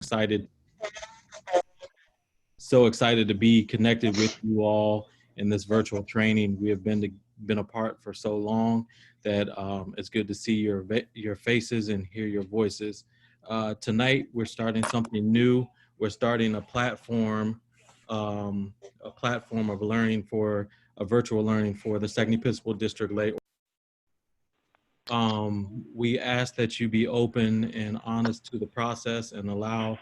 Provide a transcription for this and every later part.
excited, so excited to be connected with you all in this virtual training. We have been apart for so long that it's good to see your faces and hear your voices. Tonight, we're starting something new. We're starting um, a platform of learning for a virtual learning for the Second Episcopal District lay. We ask that you be open and honest to the process and allow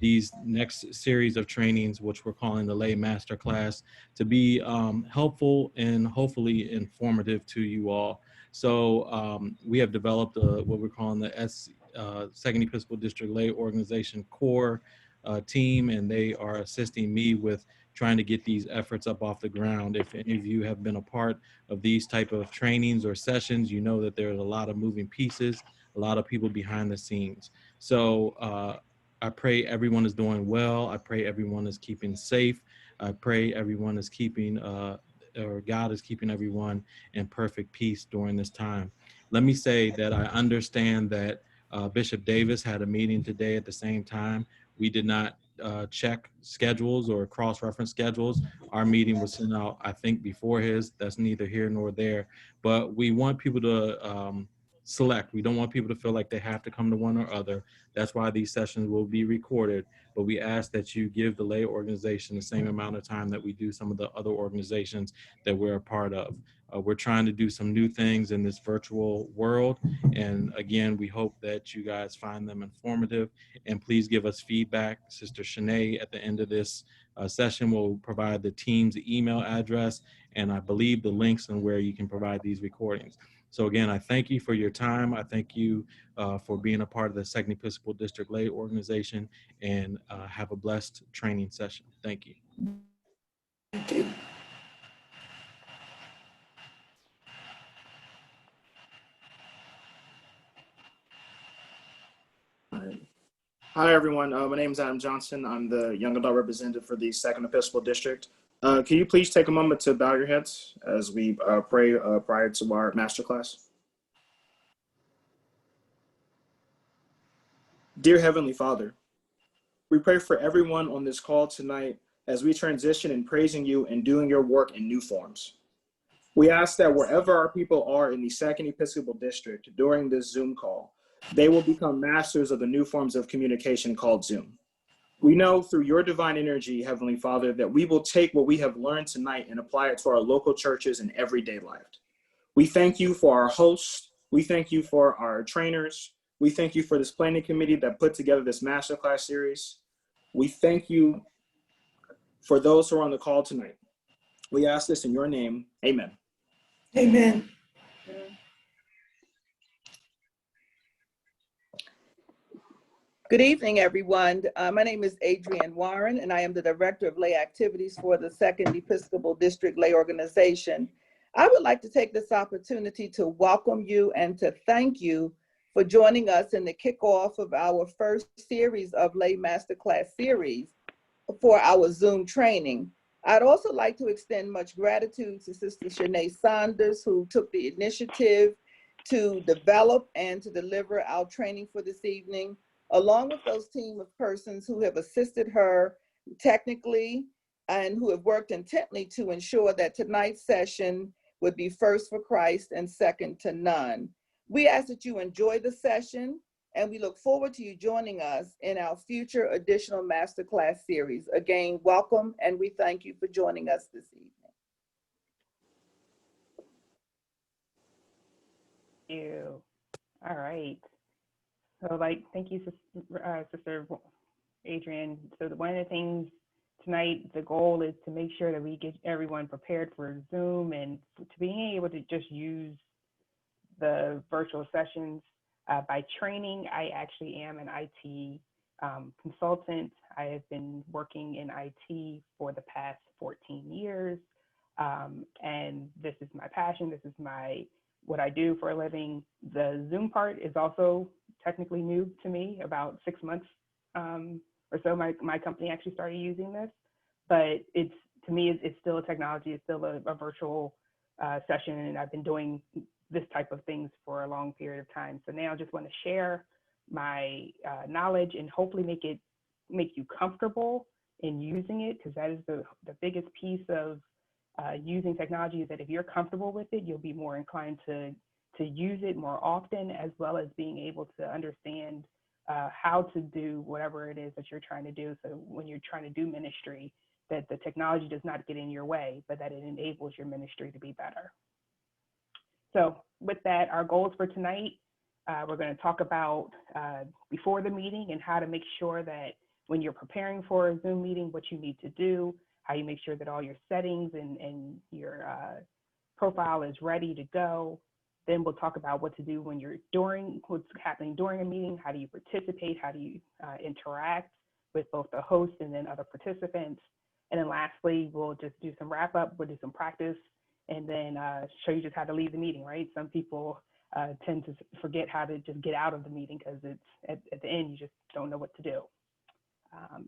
these next series of trainings, which we're calling the Lay Master Class, to be helpful and hopefully informative to you all. So we have developed what we're calling the Second Episcopal District Lay Organization Core team, and they are assisting me with trying to get these efforts up off the ground. If any of you have been a part of these type of trainings or sessions, you know that there's a lot of moving pieces, a lot of people behind the scenes. So I pray everyone is doing well. I pray everyone is keeping safe. I pray everyone is keeping, or God is keeping everyone in perfect peace during this time. Let me say that I understand that Bishop Davis had a meeting today at the same time. We did not check schedules or cross-reference schedules. Our meeting was sent out, I think, before his. That's neither here nor there. But we want people to select. We don't want people to feel like they have to come to one or other. That's why these sessions will be recorded. But we ask that you give the lay organization the same amount of time that we do some of the other organizations that we're a part of. We're trying to do some new things in this virtual world. And again, we hope that you guys find them informative. And please give us feedback. Sister Chenay, at the end of this session, will provide the team's email address and I believe the links on where you can provide these recordings. So again, I thank you for your time. I thank you for being a part of the Second Episcopal District Lay Organization, and have a blessed training session. Thank you. Thank you. Hi, everyone. My name is Adam Johnson. I'm the Young Adult Representative for the Second Episcopal District. Can you please take a moment to bow your heads as we pray prior to our masterclass? Dear Heavenly Father, we pray for everyone on this call tonight as we transition in praising you and doing your work in new forms. We ask that wherever our people are in the Second Episcopal District during this Zoom call, they will become masters of the new forms of communication called Zoom. We know through your divine energy, Heavenly Father, that we will take what we have learned tonight and apply it to our local churches and everyday life. We thank you for our hosts. We thank you for our trainers. We thank you for this planning committee that put together this masterclass series. We thank you for those who are on the call tonight. We ask this in your name. Amen. Amen. Good evening, everyone. My name is Adrienne Warren, and I am the Director of Lay Activities for the Second Episcopal District Lay Organization. I would like to take this opportunity to welcome you and to thank you for joining us in the kickoff of our first series of Lay Masterclass series for our Zoom training. I'd also like to extend much gratitude to Sister Chenay Saunders, who took the initiative to develop and to deliver our training for this evening, along with those team of persons who have assisted her technically and who have worked intently to ensure that tonight's session would be first for Christ and second to none. We ask that you enjoy the session, and we look forward to you joining us in our future additional masterclass series. Again, welcome, and we thank you for joining us this evening. Thank you. All right. So, thank you, Sister Adrienne. So one of the things tonight, the goal is to make sure that we get everyone prepared for Zoom and to being able to just use the virtual sessions. By training, I actually am an IT consultant. I have been working in IT for the past 14 years. And this is my passion. This is what I do for a living. The Zoom part is also technically new to me. About 6 months or so, my company actually started using this. But to me, it's still a technology. It's still a virtual session, and I've been doing this type of things for a long period of time. So now I just want to share my knowledge and hopefully make you comfortable in using it, because that is the biggest piece of using technology, is that if you're comfortable with it, you'll be more inclined to use it more often, as well as being able to understand how to do whatever it is that you're trying to do. So when you're trying to do ministry, that the technology does not get in your way, but that it enables your ministry to be better. So with that, our goals for tonight, we're going to talk about before the meeting and how to make sure that when you're preparing for a Zoom meeting, what you need to do, how you make sure that all your settings and your profile is ready to go. Then we'll talk about what to do when you're what's happening during a meeting, how do you participate, how do you interact with both the host and then other participants. And then lastly, we'll just do some wrap up, we'll do some practice, and then show you just how to leave the meeting, right? Some people tend to forget how to just get out of the meeting because it's at the end, you just don't know what to do.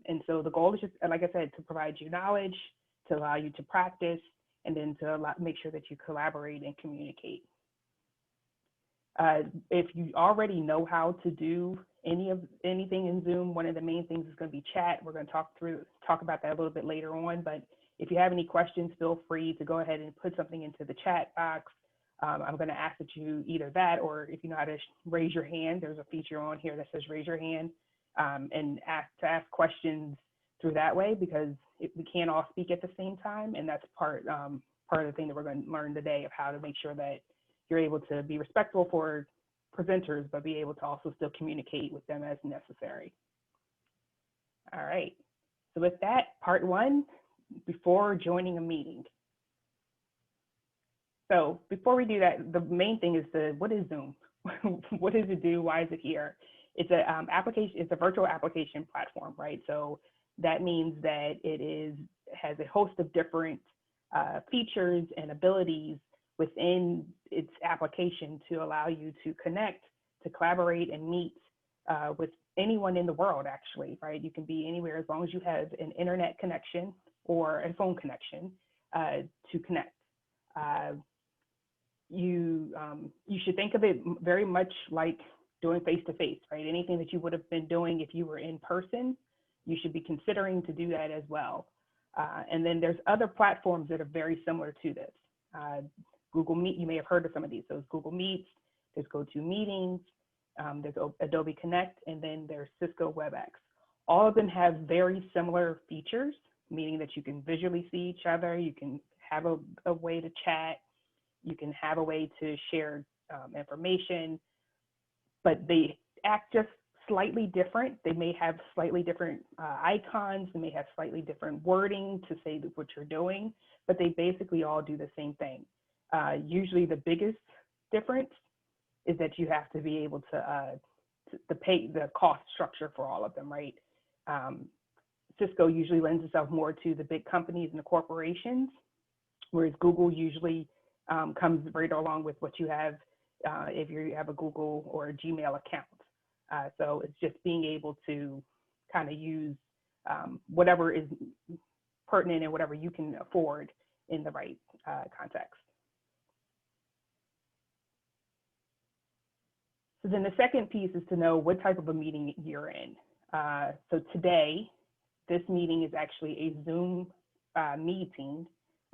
And so the goal is just, like I said, to provide you knowledge, to allow you to practice, and then to make sure that you collaborate and communicate. If you already know how to do anything in Zoom, one of the main things is going to be chat. We're going to talk about that a little bit later on, but if you have any questions, feel free to go ahead and put something into the chat box. I'm going to ask that you either that, or if you know how to raise your hand, there's a feature on here that says raise your hand, and ask questions through that way, because we can't all speak at the same time, and that's part of the thing that we're going to learn today, of how to make sure that you're able to be respectful for presenters, but be able to also still communicate with them as necessary. All right, so with that, part one, before joining a meeting. So before we do that, the main thing is what is Zoom? What does it do? Why is it here? It's a application. It's a virtual application platform, right? So that means that it has a host of different features and abilities within its application to allow you to connect, to collaborate, and meet with anyone in the world, actually, right? You can be anywhere as long as you have an internet connection or a phone connection to connect. You should think of it very much like doing face-to-face, right? Anything that you would have been doing if you were in person, you should be considering to do that as well. And then there's other platforms that are very similar to this. Google Meet, you may have heard of some of these. So it's Google Meets, there's GoToMeetings, there's Adobe Connect, and then there's Cisco WebEx. All of them have very similar features, meaning that you can visually see each other, you can have a way to chat, you can have a way to share information, but they act just slightly different. They may have slightly different icons, they may have slightly different wording to say what you're doing, but they basically all do the same thing. Usually the biggest difference is that you have to be able to pay the cost structure for all of them, right? Cisco usually lends itself more to the big companies and the corporations, whereas Google usually comes right along with what you have if you have a Google or a Gmail account. So it's just being able to kind of use whatever is pertinent and whatever you can afford in the right context. So then the second piece is to know what type of a meeting you're in. So today, this meeting is actually a Zoom meeting,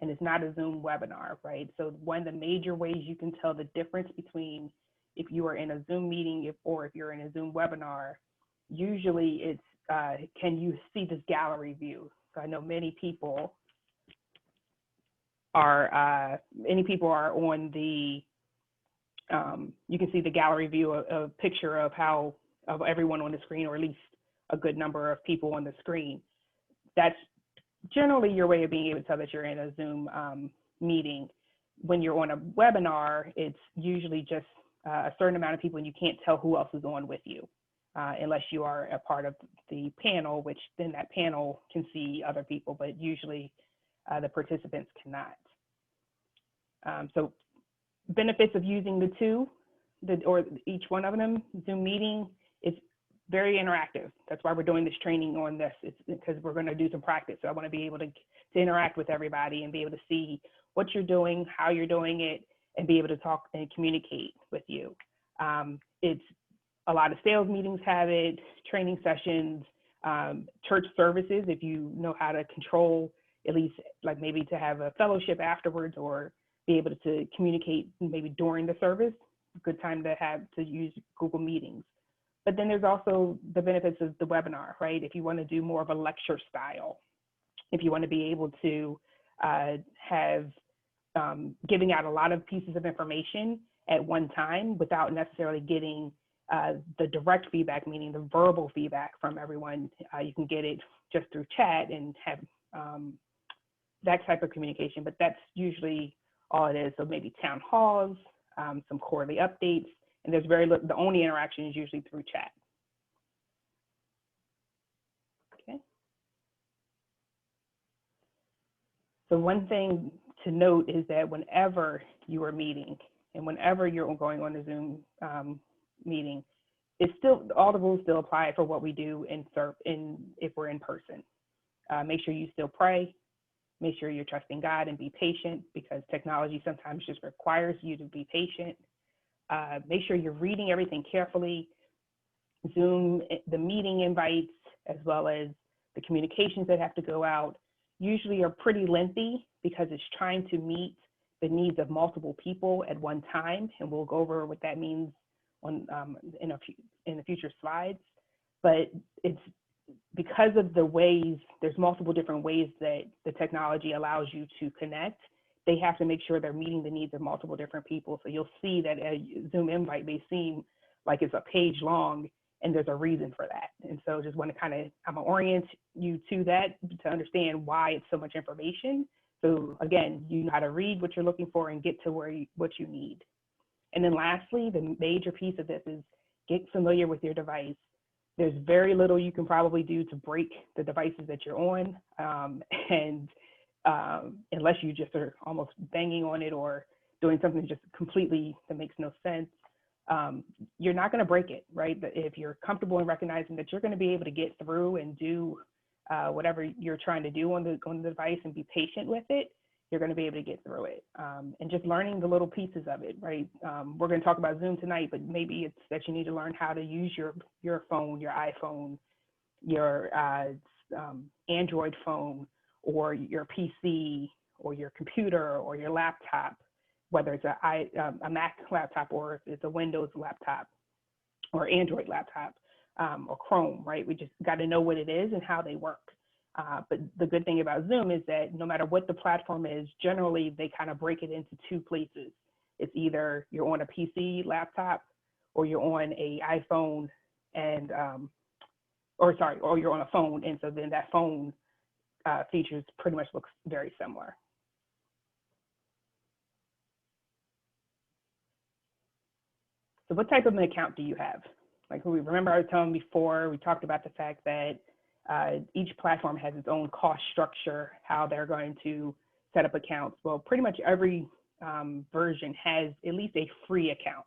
and it's not a Zoom webinar, right? So one of the major ways you can tell the difference between if you are in a Zoom meeting or if you're in a Zoom webinar, usually it's, can you see this gallery view? So I know many people are on the, you can see the gallery view, a picture of everyone on the screen, or at least a good number of people on the screen. That's generally your way of being able to tell that you're in a Zoom meeting. When you're on a webinar, it's usually just a certain amount of people, and you can't tell who else is on with you unless you are a part of the panel, which then that panel can see other people, but usually the participants cannot. So benefits of using the two, or each one of them, Zoom meeting is very interactive. That's why we're doing this training on this. It's because we're going to do some practice. So I want to be able to interact with everybody and be able to see what you're doing, how you're doing it, and be able to talk and communicate with you. It's A lot of sales meetings have it, training sessions, church services, if you know how to control, at least like maybe to have a fellowship afterwards or be able to communicate maybe during the service, good time to have to use Google Meetings. But then there's also the benefits of the webinar, right? If you want to do more of a lecture style, if you want to be able to have giving out a lot of pieces of information at one time without necessarily getting the direct feedback, meaning the verbal feedback from everyone. You can get it just through chat and have that type of communication, but that's usually all it is. So maybe town halls, some quarterly updates, and there's very little, the only interaction is usually through chat. Okay. So one thing to note is that whenever you are meeting and whenever you're going on a Zoom meeting, it's still, all the rules still apply for what we do if we're in person. Make sure you still pray. Make sure you're trusting God and be patient, because technology sometimes just requires you to be patient. Make sure you're reading everything carefully. Zoom, the meeting invites, as well as the communications that have to go out, usually are pretty lengthy because it's trying to meet the needs of multiple people at one time. And we'll go over what that means on in the future slides. But it's because of the ways, there's multiple different ways that the technology allows you to connect. They have to make sure they're meeting the needs of multiple different people. So you'll see that a Zoom invite may seem like it's a page long, and there's a reason for that. And so just want to kind of, I'm gonna orient you to that to understand why it's so much information. So again, you know how to read what you're looking for and get to what you need. And then lastly, the major piece of this is get familiar with your device. There's very little you can probably do to break the devices that you're on. Unless you just are almost banging on it or doing something just completely that makes no sense, you're not going to break it, right? But if you're comfortable in recognizing that you're going to be able to get through and do whatever you're trying to do on the device and be patient with it, you're going to be able to get through it. And just learning the little pieces of it, right? We're going to talk about Zoom tonight, but maybe it's that you need to learn how to use your phone, your iPhone, your Android phone, or your PC, or your computer, or your laptop, whether it's a Mac laptop or if it's a Windows laptop or Android laptop or Chrome, right? We just got to know what it is and how they work. But the good thing about Zoom is that no matter what the platform is, generally they kind of break it into two places. It's either you're on a PC laptop or you're on a iPhone and, or you're on a phone. And so then that phone features pretty much looks very similar. So what type of an account do you have? Like, we remember I was telling before, we talked about the fact that each platform has its own cost structure, how they're going to set up accounts. Well, pretty much every version has at least a free account.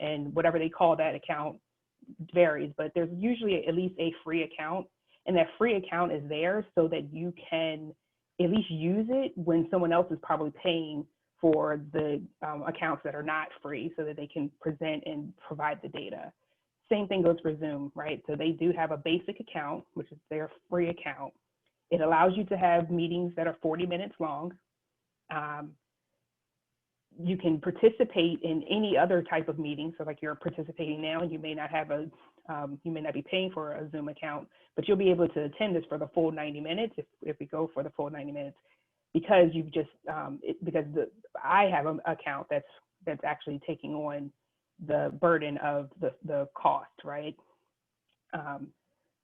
And whatever they call that account varies, but there's usually at least a free account. And that free account is there so that you can at least use it when someone else is probably paying for the accounts that are not free, so that they can present and provide the data. Same thing goes for Zoom, right? So they do have a basic account, which is their free account. It allows you to have meetings that are 40 minutes long. You can participate in any other type of meeting. So like you're participating now, and you may not have you may not be paying for a Zoom account, but you'll be able to attend this for the full 90 minutes if we go for the full 90 minutes, because you've just, I have an account that's actually taking on the burden of the cost, right?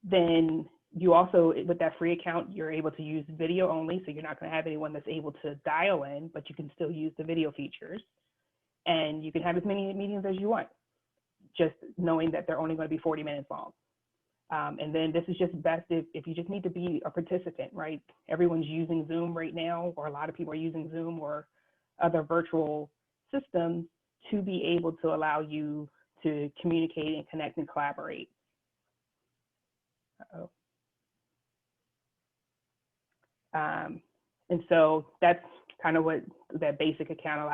Then you also, with that free account, you're able to use video only. So you're not going to have anyone that's able to dial in, but you can still use the video features. And you can have as many meetings as you want, just knowing that they're only going to be 40 minutes long. And then this is just best if you just need to be a participant, right? Everyone's using Zoom right now, or a lot of people are using Zoom or other virtual systems to be able to allow you to communicate and connect and collaborate. And so that's kind of what that basic account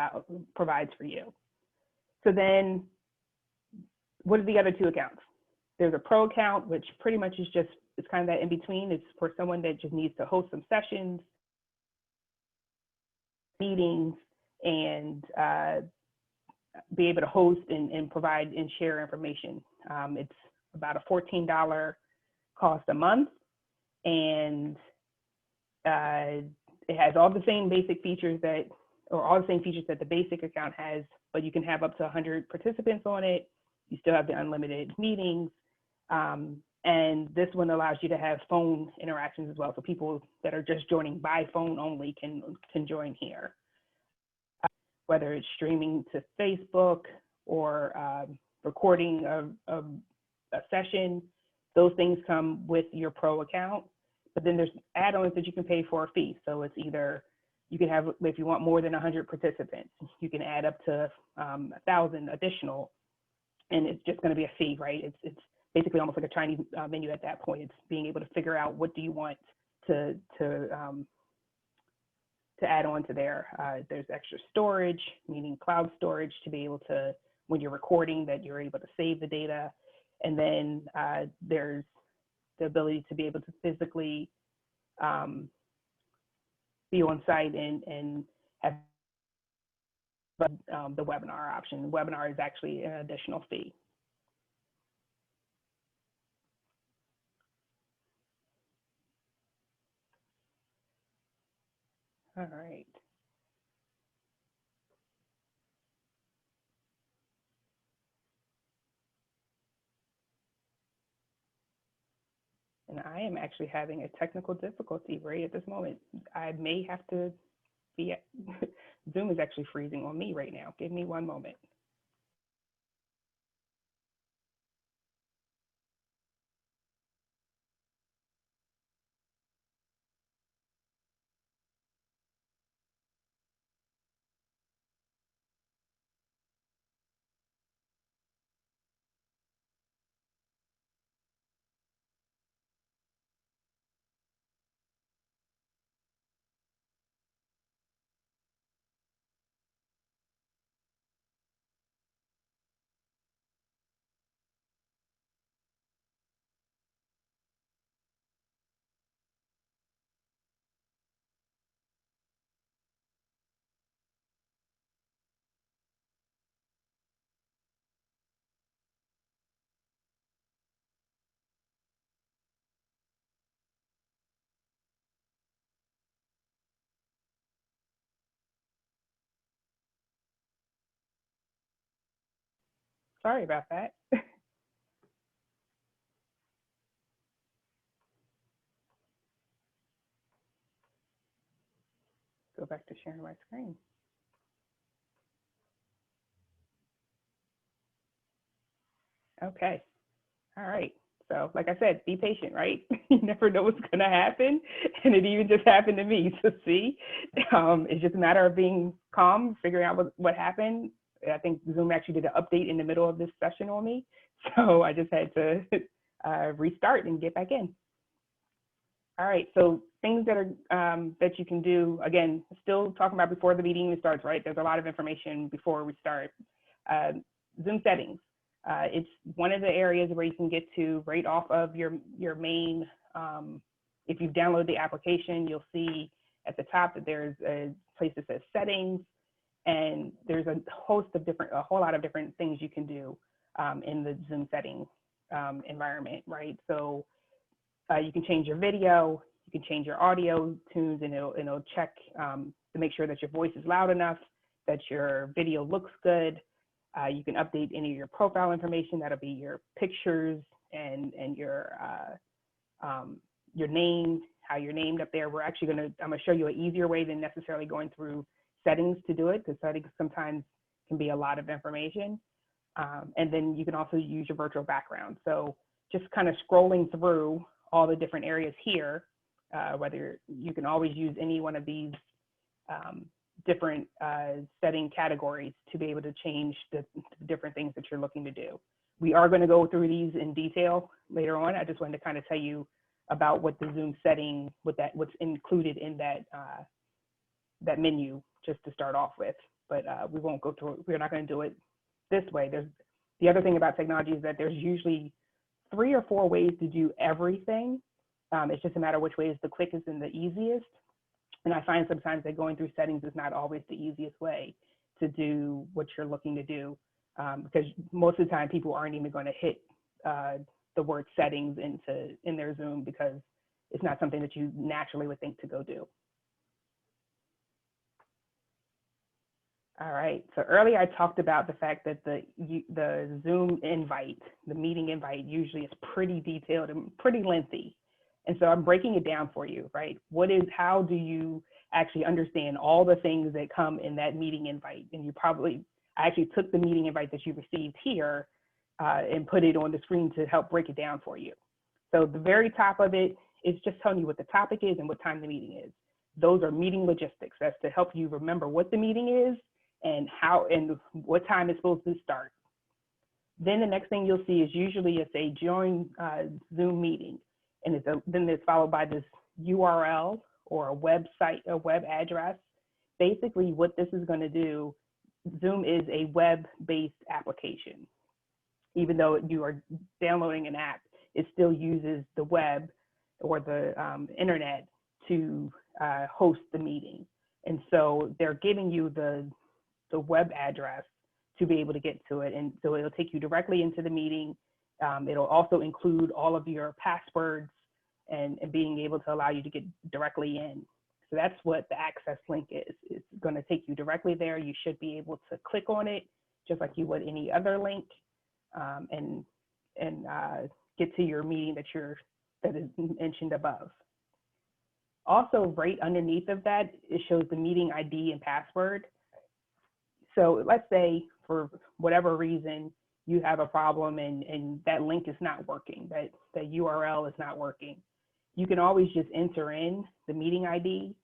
provides for you. So then what are the other two accounts? There's a pro account, which pretty much is just, it's kind of that in between. It's for someone that just needs to host some sessions, meetings, and be able to host and provide and share information. It's about a $14 cost a month, and it has all the same basic features that, or all the same features that the basic account has, but you can have up to 100 participants on it. You still have the unlimited meetings. And this one allows you to have phone interactions as well. So people that are just joining by phone only can join here. Whether it's streaming to Facebook or recording a session, those things come with your pro account. But then there's add-ons that you can pay for a fee. So it's either, you can have, if you want more than 100 participants, you can add up to 1,000 additional, and it's just going to be a fee, right? It's basically almost like a Chinese menu at that point. It's being able to figure out what do you want to add on to there. There's extra storage, meaning cloud storage, to be able to, when you're recording, that you're able to save the data. And then there's the ability to be able to physically be on site and have the webinar option. The webinar is actually an additional fee. All right. And I am actually having a technical difficulty right at this moment. I may have to be, Zoom is actually freezing on me right now. Give me one moment. Sorry about that. Go back to sharing my screen. Okay. All right. So like I said, be patient, right? You never know what's going to happen. And it even just happened to me. So see, it's just a matter of being calm, figuring out what happened. I think Zoom actually did an update in the middle of this session on me. So I just had to restart and get back in. All right, so things that are that you can do, again, still talking about before the meeting starts, right? There's a lot of information before we start. Zoom settings. It's one of the areas where you can get to right off of your main, if you've downloaded the application, you'll see at the top that there's a place that says settings, and there's a whole lot of different things you can do in the Zoom setting environment, right? So you can change your video, you can change your audio tunes, and it'll check to make sure that your voice is loud enough, that your video looks good. You can update any of your profile information. That'll be your pictures and your name, how you're named up there. I'm gonna show you an easier way than necessarily going through settings to do it, because settings sometimes can be a lot of information. And then you can also use your virtual background. So just kind of scrolling through all the different areas here, whether you can always use any one of these different setting categories to be able to change the different things that you're looking to do. We are going to go through these in detail later on. I just wanted to kind of tell you about what the Zoom setting, what's included in that that menu, just to start off with. But we won't go through it. We're not going to do it this way. The other thing about technology is that there's usually 3 or 4 ways to do everything. It's just a matter of which way is the quickest and the easiest. And I find sometimes that going through settings is not always the easiest way to do what you're looking to do, because most of the time people aren't even going to hit the word settings in their Zoom because it's not something that you naturally would think to go do. All right, so earlier I talked about the fact that the Zoom invite, the meeting invite usually is pretty detailed and pretty lengthy. And so I'm breaking it down for you, right? How do you actually understand all the things that come in that meeting invite? And I actually took the meeting invite that you received here and put it on the screen to help break it down for you. So the very top of it is just telling you what the topic is and what time the meeting is. Those are meeting logistics. That's to help you remember what the meeting is and how and what time it's supposed to start. Then the next thing you'll see is usually it's a join Zoom meeting, and then it's followed by this URL or a website, a web address. Basically, what this is going to do, Zoom is a web-based application. Even though you are downloading an app, it still uses the web or the internet to host the meeting. And so they're giving you the web address to be able to get to it. And so it'll take you directly into the meeting. It'll also include all of your passwords and being able to allow you to get directly in. So that's what the access link is. It's going to take you directly there. You should be able to click on it just like you would any other link and get to your meeting that is mentioned above. Also, right underneath of that, it shows the meeting ID and password. So let's say for whatever reason, you have a problem and that link is not working, that URL is not working. You can always just enter in the meeting ID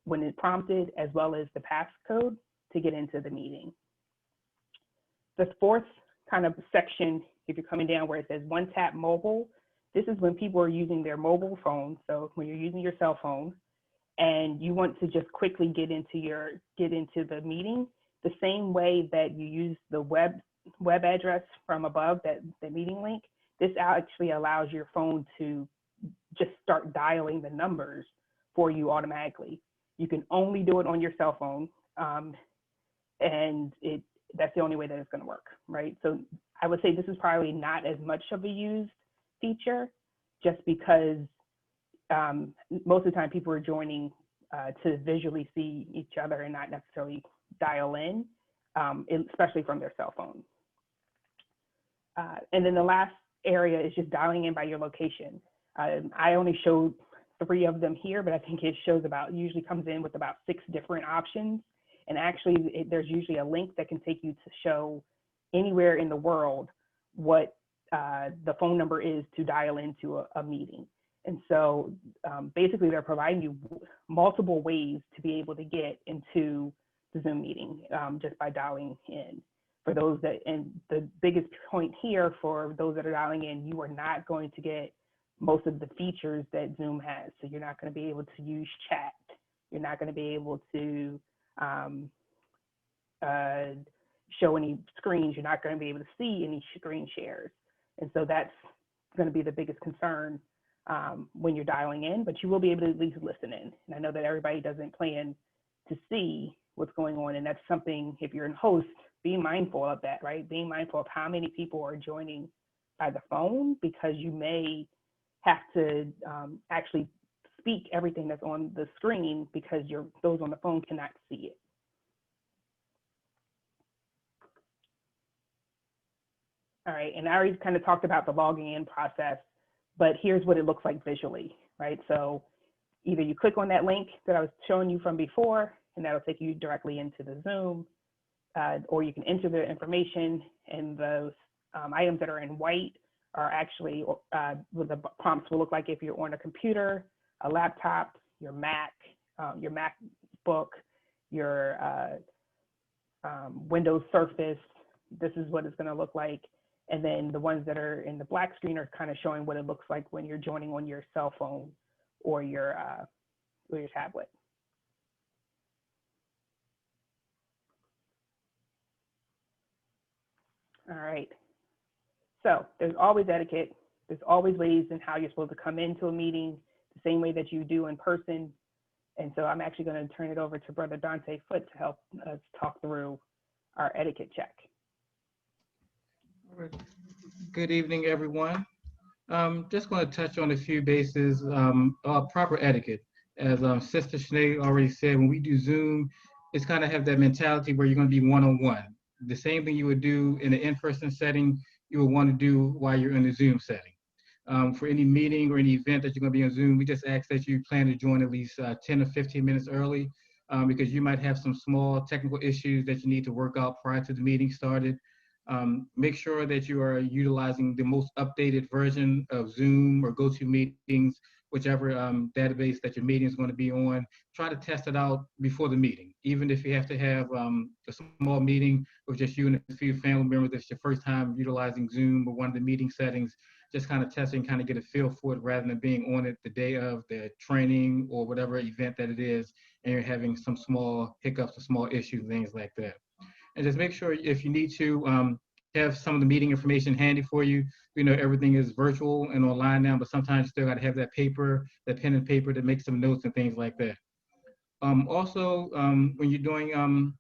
when it's prompted, as well as the passcode to get into the meeting. The fourth kind of section, if you're coming down where it says one tap mobile, this is when people are using their mobile phone. So when you're using your cell phone and you want to just quickly get into the meeting, the same way that you use the web address from above, the meeting link, this actually allows your phone to just start dialing the numbers for you automatically. You can only do it on your cell phone, and that's the only way that it's going to work, right? So I would say this is probably not as much of a used feature, just because most of the time people are joining to visually see each other and not necessarily dial in, especially from their cell phone. And then the last area is just dialing in by your location. I only showed 3 of them here, but I think it usually comes in with about 6 different options. And actually, there's usually a link that can take you to show anywhere in the world what the phone number is to dial into a meeting. And so basically, they're providing you multiple ways to be able to get into the Zoom meeting just by dialing in. For those and the biggest point here for those that are dialing in, you are not going to get most of the features that Zoom has. So you're not going to be able to use chat. You're not going to be able to show any screens. You're not going to be able to see any screen shares. And so that's going to be the biggest concern when you're dialing in, but you will be able to at least listen in. And I know that everybody doesn't plan to see what's going on. And that's something, if you're a host, be mindful of that, right? Being mindful of how many people are joining by the phone, because you may have to actually speak everything that's on the screen because those on the phone cannot see it. All right, and I already kind of talked about the logging in process, but here's what it looks like visually, right? So either you click on that link that I was showing you from before, and that'll take you directly into the Zoom, or you can enter the information, and those items that are in white are actually what the prompts will look like if you're on a computer, a laptop, your Mac, your MacBook, your Windows Surface. This is what it's going to look like. And then the ones that are in the black screen are kind of showing what it looks like when you're joining on your cell phone or your tablet. All right, So there's always etiquette. There's always ways in how you're supposed to come into a meeting the same way that you do in person. And so I'm actually going to turn it over to Brother Dante Foote to help us talk through our etiquette check. All right. Good evening, everyone. Just going to touch on a few bases, proper etiquette. As Sister Chenay already said, when we do Zoom, it's kind of have that mentality where you're going to be one-on-one. The same thing you would do in an in-person setting, you would want to do while you're in the Zoom setting. For any meeting or any event that you're going to be on Zoom, we just ask that you plan to join at least 10 or 15 minutes early because you might have some small technical issues that you need to work out prior to the meeting started. Make sure that you are utilizing the most updated version of Zoom or GoToMeetings, whichever database that your meeting is going to be on. Try to test it out before the meeting. Even if you have to have a small meeting with just you and a few family members, if it's your first time utilizing Zoom or one of the meeting settings, just kind of testing, kind of get a feel for it rather than being on it the day of the training or whatever event that it is, and you're having some small hiccups or small issues, things like that. And just make sure if you need to have some of the meeting information handy for you. We know everything is virtual and online now, but sometimes you still got to have that paper, that pen and paper to make some notes and things like that. Also, when you're doing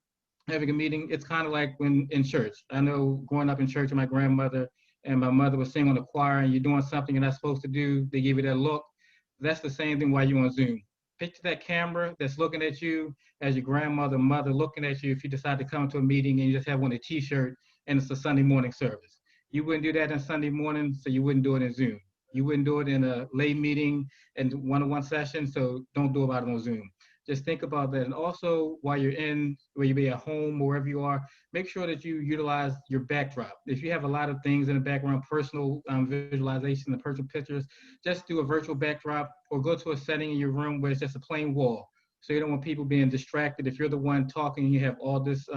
having a meeting, it's kind of like when in church. I know growing up in church with my grandmother and my mother was singing on the choir and you're doing something you're not supposed to do, they give you that look. That's the same thing while you're on Zoom. Picture that camera that's looking at you as your grandmother, mother looking at you if you decide to come to a meeting and you just have on a t-shirt and it's a Sunday morning service. You wouldn't do that in Sunday morning, so you wouldn't do it in Zoom. You wouldn't do it in a lay meeting and one-on-one session, so don't do about it on Zoom. Just think about that. And also, while you're in, where you be at home or wherever you are, make sure that you utilize your backdrop. If you have a lot of things in the background, personal visualization and personal pictures, just do a virtual backdrop or go to a setting in your room where it's just a plain wall. So you don't want people being distracted. If you're the one talking and you have all this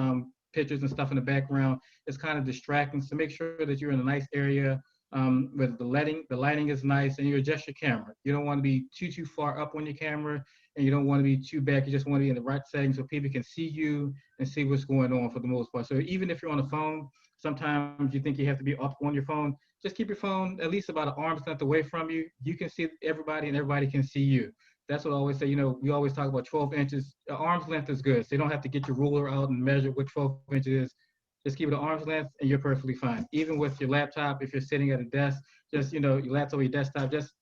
pictures and stuff in the background, it's kind of distracting. So make sure that you're in a nice area where the lighting is nice, and you adjust your camera. You don't want to be too far up on your camera, and you don't want to be too back. You just want to be in the right setting so people can see you and see what's going on for the most part. So even if you're on the phone, sometimes you think you have to be up on your phone. Just keep your phone at least about an arm's length away from you. You can see everybody and everybody can see you. That's what I always say. You know, we always talk about 12 inches. Arm's length is good. So you don't have to get your ruler out and measure what 12 inches is. Just keep it at arm's length and you're perfectly fine. Even with your laptop, if you're sitting at a desk, just, you know, your laptop or your desktop, just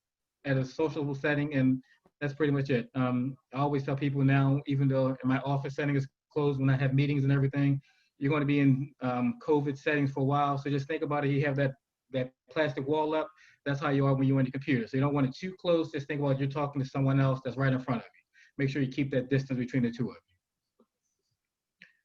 at a social setting, and that's pretty much it. I always tell people now, even though in my office setting is closed, when I have meetings and everything, you're going to be in COVID settings for a while. So just think about it. You have that plastic wall up. That's how you are when you're on your computer. So you don't want it too close. Just think about you're talking to someone else that's right in front of you. Make sure you keep that distance between the two of you.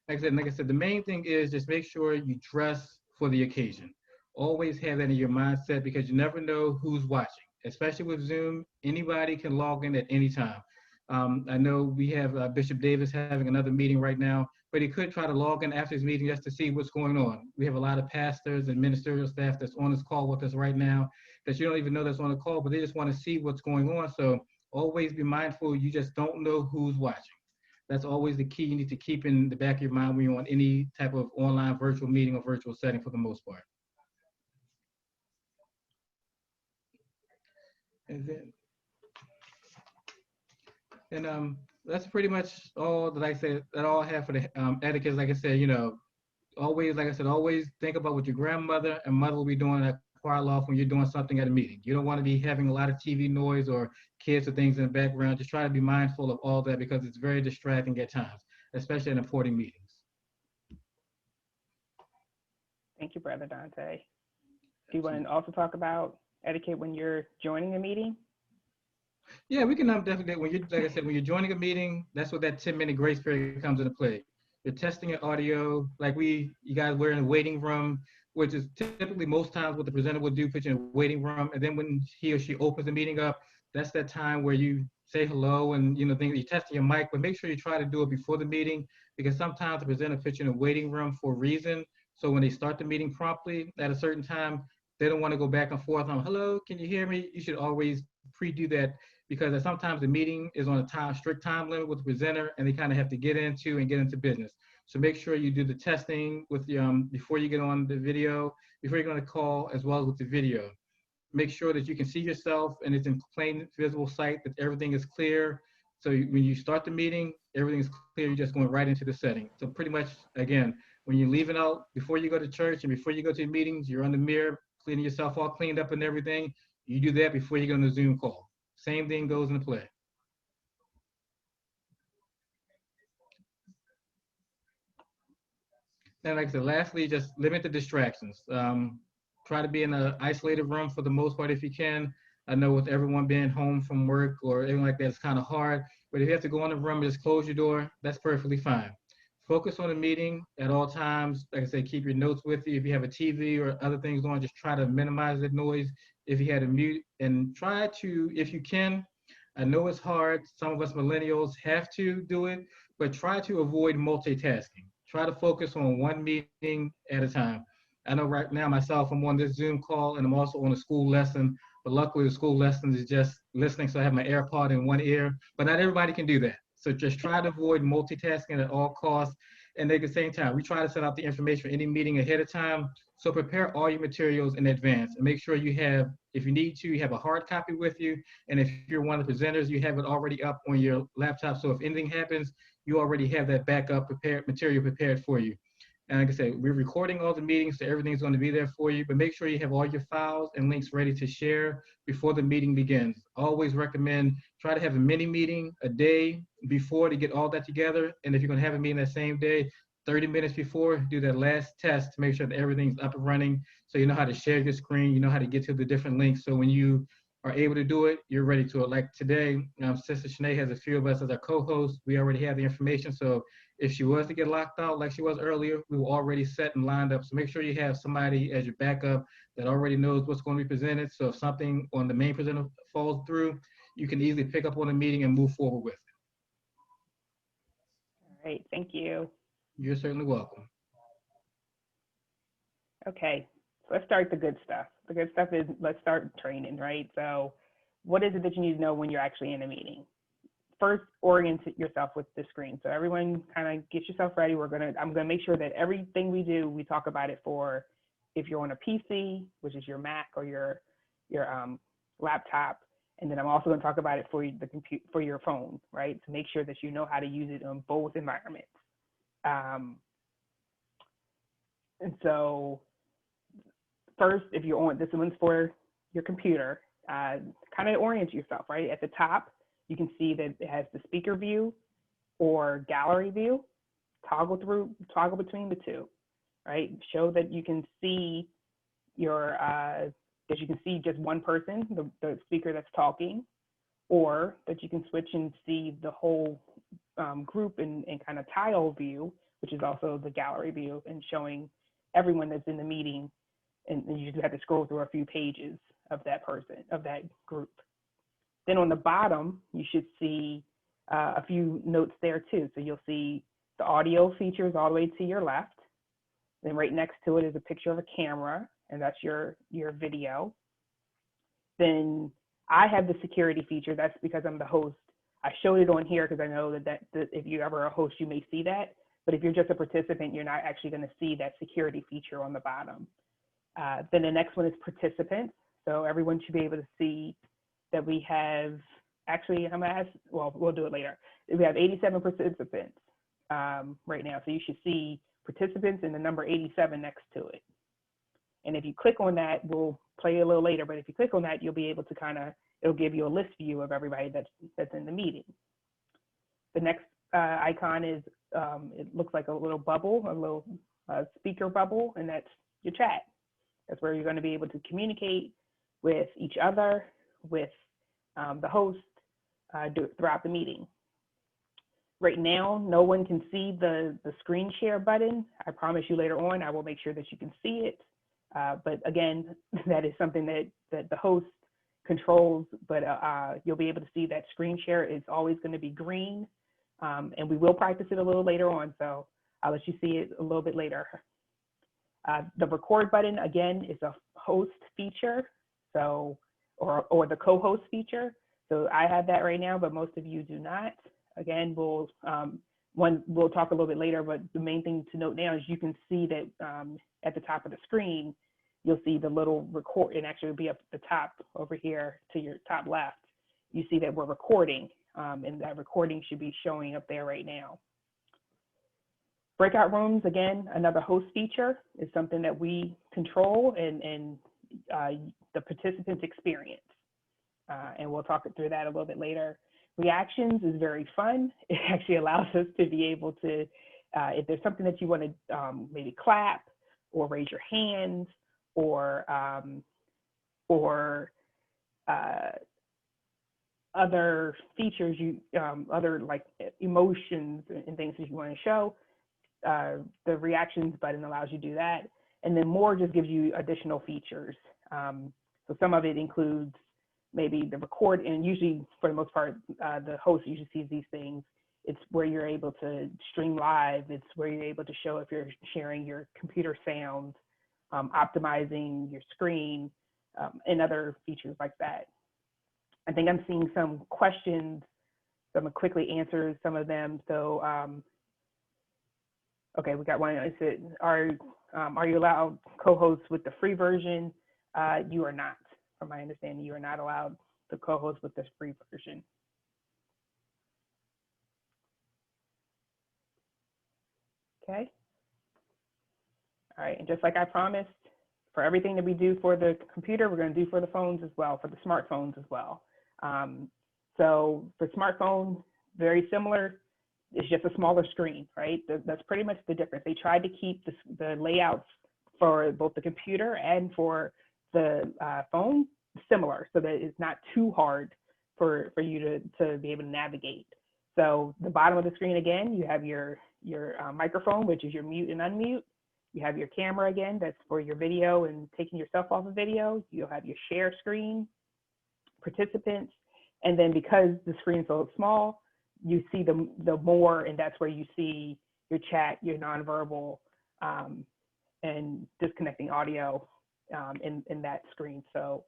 Like I said, the main thing is just make sure you dress for the occasion. Always have that in your mindset because you never know who's watching. Especially with Zoom, anybody can log in at any time. I know we have Bishop Davis having another meeting right now, but he could try to log in after his meeting just to see what's going on. We have a lot of pastors and ministerial staff that's on this call with us right now that you don't even know that's on the call, but they just want to see what's going on. So always be mindful, you just don't know who's watching. That's always the key you need to keep in the back of your mind when you're on any type of online virtual meeting or virtual setting for the most part. And that's pretty much all that I said, that all I have for the etiquette. Like I said, you know, always, like I said, always think about what your grandmother and mother will be doing at choir loft when you're doing something at a meeting. You don't want to be having a lot of TV noise or kids or things in the background. Just try to be mindful of all that because it's very distracting at times, especially in important meetings. Thank you, Brother Dante. Do you want to also talk about etiquette when you're joining a meeting? Yeah, we can definitely, when you, like I said, when you're joining a meeting, that's what that 10-minute grace period comes into play. You're testing your audio, like you guys were in a waiting room, which is typically most times what the presenter will do, put you in a waiting room. And then when he or she opens the meeting up, that's that time where you say hello and, you know, you're testing your mic, but make sure you try to do it before the meeting because sometimes the presenter puts you in a waiting room for a reason. So when they start the meeting promptly at a certain time, they don't want to go back and forth on, hello, can you hear me? You should always pre-do that because sometimes the meeting is on a strict time limit with the presenter and they kind of have to get into business. So make sure you do the testing with the, before you get on the video, before you get on the call, as well as with the video. Make sure that you can see yourself and it's in plain visible sight, that everything is clear. So when you start the meeting, everything is clear. You're just going right into the setting. So pretty much, again, when you're leaving out, before you go to church and before you go to meetings, you're on the mirror, cleaning yourself all cleaned up and everything. You do that before you go on the Zoom call. Same thing goes into play. And like I said, lastly, just limit the distractions. Try to be in an isolated room for the most part if you can. I know with everyone being home from work or anything like that, it's kind of hard. But if you have to go in the room and just close your door, that's perfectly fine. Focus on the meeting at all times. Like I said, keep your notes with you. If you have a TV or other things going, just try to minimize the noise. If you had a mute, and try to, if you can, I know it's hard. Some of us millennials have to do it, but try to avoid multitasking. Try to focus on one meeting at a time. I know right now myself, I'm on this Zoom call and I'm also on a school lesson, but luckily the school lessons is just listening. So I have my AirPod in one ear, but not everybody can do that. So just try to avoid multitasking at all costs. And at the same time, we try to set out the information for any meeting ahead of time. So prepare all your materials in advance and make sure you have, if you need to, you have a hard copy with you. And if you're one of the presenters, you have it already up on your laptop. So if anything happens, you already have that backup material prepared for you. And like I said, we're recording all the meetings, so everything's going to be there for you, but make sure you have all your files and links ready to share before the meeting begins. Always recommend try to have a mini meeting a day before to get all that together. And if you're going to have a meeting that same day, 30 minutes before, do that last test to make sure that everything's up and running. So you know how to share your screen, you know how to get to the different links. So when you are able to do it, you're ready to it. Like today, Sister Chenay has a few of us as our co-hosts. We already have the information. So if she was to get locked out like she was earlier, we were already set and lined up. So make sure you have somebody as your backup that already knows what's going to be presented. So if something on the main presenter falls through, you can easily pick up on the meeting and move forward with it. All right, thank you. You're certainly welcome. Okay, so let's start the good stuff. The good stuff is let's start training, right? So what is it that you need to know when you're actually in a meeting? First, orient yourself with the screen. So everyone kind of get yourself ready. I'm gonna make sure that everything we do, we talk about it for if you're on a PC, which is your Mac or your laptop. And then I'm also gonna talk about it for for your phone, right? To make sure that you know how to use it on both environments. And so first, if you're on, this one's for your computer, kind of orient yourself, right? At the top, you can see that it has the speaker view or gallery view. Toggle between the two, right? Show that you can see that you can see just one person, the speaker that's talking, or that you can switch and see the whole group in kind of tile view, which is also the gallery view, and showing everyone that's in the meeting. And you just have to scroll through a few pages of that person, of that group. Then on the bottom, you should see a few notes there too. So you'll see the audio features all the way to your left. Then right next to it is a picture of a camera, and that's your video. Then I have the security feature. That's because I'm the host. I showed it on here because I know that if you're ever a host, you may see that. But if you're just a participant, you're not actually going to see that security feature on the bottom. Then the next one is participants. So everyone should be able to see that we have, actually, I'm gonna ask, well, we'll do it later. We have 87 participants right now. So you should see participants and the number 87 next to it. And if you click on that, we'll play a little later, but if you click on that, you'll be able to it'll give you a list view of everybody that's in the meeting. The next icon is, it looks like a little bubble, a little speaker bubble, and that's your chat. That's where you're going to be able to communicate with each other, with the host throughout the meeting. Right now, no one can see the screen share button. I promise you later on, I will make sure that you can see it. But again, that is something that the host controls, but you'll be able to see that screen share is always going to be green. And we will practice it a little later on, so I'll let you see it a little bit later. The record button, again, is a host feature, so or the co-host feature. So I have that right now, but most of you do not. Again, we'll we'll talk a little bit later, but the main thing to note now is you can see that at the top of the screen, you'll see the little record, and actually it'll be up at the top over here to your top left. You see that we're recording, and that recording should be showing up there right now. Breakout rooms, again, another host feature, is something that we control and the participants experience. And we'll talk through that a little bit later. Reactions is very fun. It actually allows us to be able to, if there's something that you want to maybe clap or raise your hands or other features, other like emotions and things that you want to show, the reactions button allows you to do that. And then more just gives you additional features. So some of it includes maybe the record, and usually for the most part, the host usually sees these things. It's where you're able to stream live. It's where you're able to show if you're sharing your computer sounds, optimizing your screen, and other features like that. I think I'm seeing some questions, so I'm gonna quickly answer some of them. So, okay, we got one. It said, are you allowed co-hosts with the free version? You are not. From my understanding, you are not allowed to co-host with this free version. Okay. All right, and just like I promised, for everything that we do for the computer, we're going to do for the phones as well, for the smartphones as well. So for smartphones, very similar. It's just a smaller screen, right? That's pretty much the difference. They tried to keep the layouts for both the computer and for the phone similar, so that it's not too hard for you to be able to navigate. So the bottom of the screen, again, you have your microphone, which is your mute and unmute. You have your camera, again, that's for your video and taking yourself off of video. You'll have your share screen, participants, and then because the screen is so small, you see the more, and that's where you see your chat, your nonverbal, and disconnecting audio in that screen. So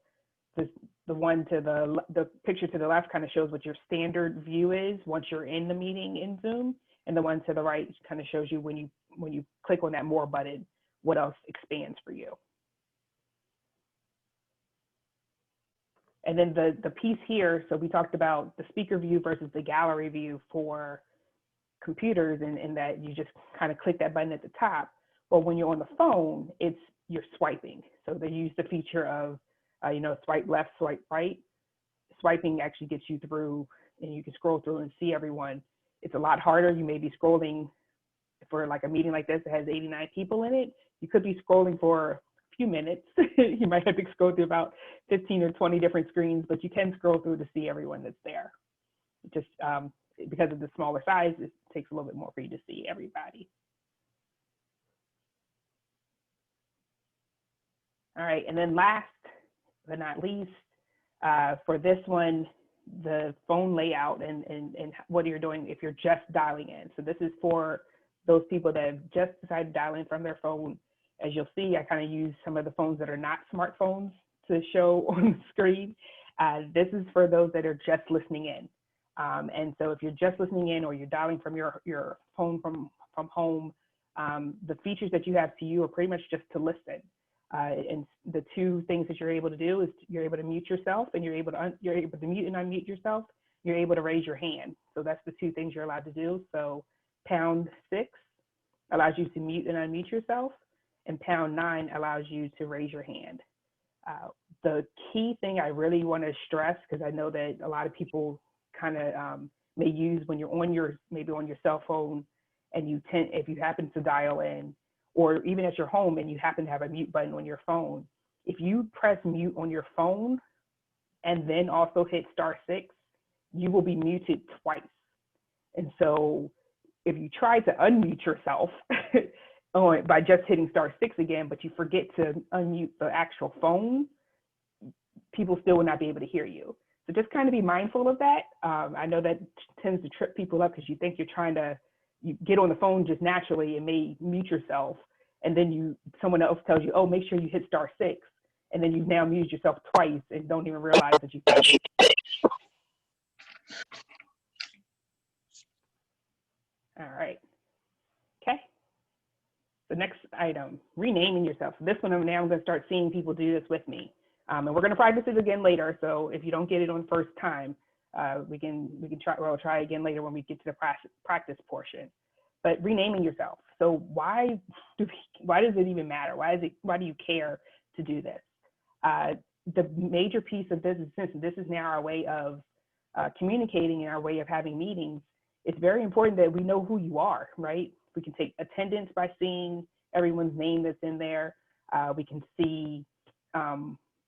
the one to the picture to the left kind of shows what your standard view is once you're in the meeting in Zoom, and the one to the right kind of shows you when you click on that more button, what else expands for you. And then the piece here, so we talked about the speaker view versus the gallery view for computers, and that you just kind of click that button at the top. Well, when you're on the phone, you're swiping. So they use the feature of, swipe left, swipe right. Swiping actually gets you through, and you can scroll through and see everyone. It's a lot harder. You may be scrolling for like a meeting like this that has 89 people in it. You could be scrolling for a few minutes. You might have to scroll through about 15 or 20 different screens, but you can scroll through to see everyone that's there. Just because of the smaller size, it takes a little bit more for you to see everybody. All right, and then last but not least, for this one, the phone layout and what you're doing if you're just dialing in. So this is for those people that have just decided to dial in from their phone. As you'll see, I kind of use some of the phones that are not smartphones to show on the screen. This is for those that are just listening in. And so if you're just listening in or you're dialing from your phone from home, the features that you have to you are pretty much just to listen. And the two things that you're able to do is you're able to mute yourself, and you're able to mute and unmute yourself. You're able to raise your hand. So that's the two things you're allowed to do. So #6 allows you to mute and unmute yourself, and #9 allows you to raise your hand. The key thing I really want to stress, because I know that a lot of people kind of may use when you're on maybe on your cell phone, and if you happen to dial in, or even at your home and you happen to have a mute button on your phone, if you press mute on your phone and then also hit *6, you will be muted twice. And so if you try to unmute yourself by just hitting *6 again, but you forget to unmute the actual phone, people still will not be able to hear you. So just kind of be mindful of that. I know that tends to trip people up because you think you get on the phone just naturally and may mute yourself, and then someone else tells you, oh, make sure you hit *6, and then you've now muted yourself twice and don't even realize that you All right. next item, renaming yourself. This one, now I'm going to start seeing people do this with me. And we're going to practice it again later. So if you don't get it on first time, we can try, we'll try again later when we get to the practice portion. But renaming yourself. So why does it even matter? Why do you care to do this? The major piece of this is, since this is now our way of communicating and our way of having meetings, it's very important that we know who you are, right? We can take attendance by seeing everyone's name that's in there. We can see,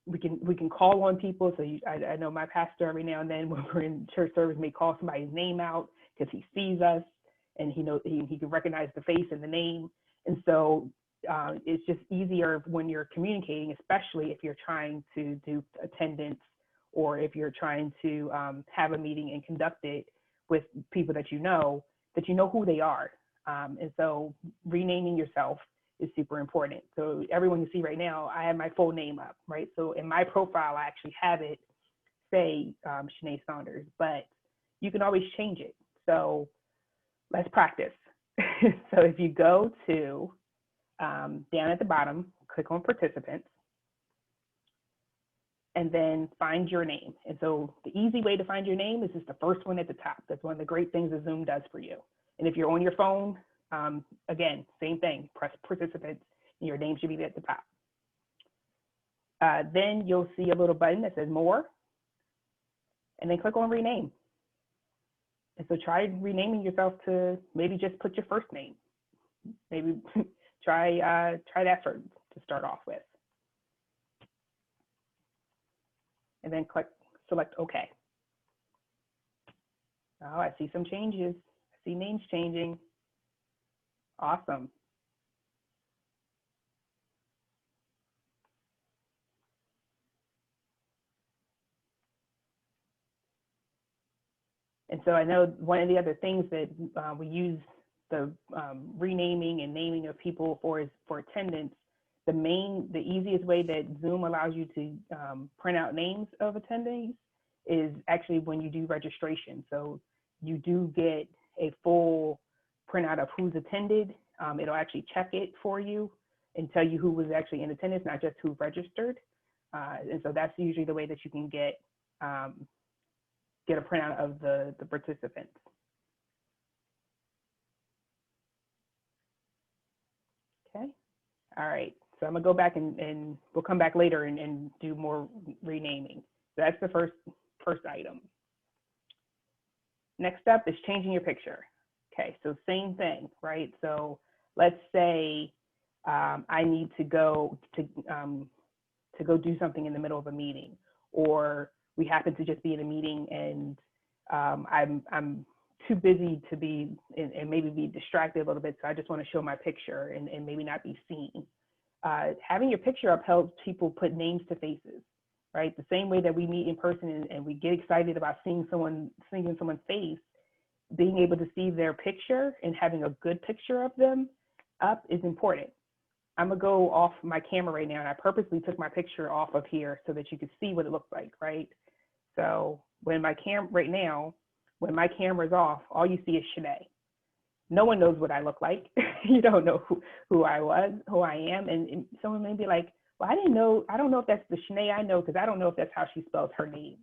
we can call on people. So I know my pastor every now and then when we're in church service may call somebody's name out because he sees us and he knows he can recognize the face and the name. And so it's just easier when you're communicating, especially if you're trying to do attendance or if you're trying to have a meeting and conduct it with people that you know who they are. And so renaming yourself is super important. So everyone you see right now, I have my full name up, right? So in my profile, I actually have it say Chenay Saunders, but you can always change it. So let's practice. So if you go to down at the bottom, click on participants, and then find your name. And so the easy way to find your name is just the first one at the top. That's one of the great things that Zoom does for you. And if you're on your phone, again, same thing, press participants, and your name should be at the top. Then you'll see a little button that says more, and then click on rename. And so try renaming yourself to maybe just put your first name. Maybe try that to start off with. And then select OK. Oh, I see some changes. I see names changing. Awesome. And so I know one of the other things that we use the renaming and naming of people for is for attendance. The easiest way that Zoom allows you to print out names of attendees is actually when you do registration. So you do get a full printout of who's attended. It'll actually check it for you and tell you who was actually in attendance, not just who registered. And so that's usually the way that you can get a printout of the participants. Okay, all right. So I'm gonna go back and we'll come back later and do more renaming. So that's the first item. Next up is changing your picture. Okay, so same thing, right? So let's say I need to go do something in the middle of a meeting, or we happen to just be in a meeting and I'm too busy to be and maybe be distracted a little bit. So I just want to show my picture and maybe not be seen. Having your picture up helps people put names to faces, right? The same way that we meet in person and we get excited about seeing someone's face, being able to see their picture and having a good picture of them up is important. I'm gonna go off my camera right now, and I purposely took my picture off of here so that you could see what it looks like, right? So when my camera's off, all you see is Chenay. No one knows what I look like. You don't know who I am. And someone may be like, well, I don't know if that's the Chenay I know, because I don't know if that's how she spells her name.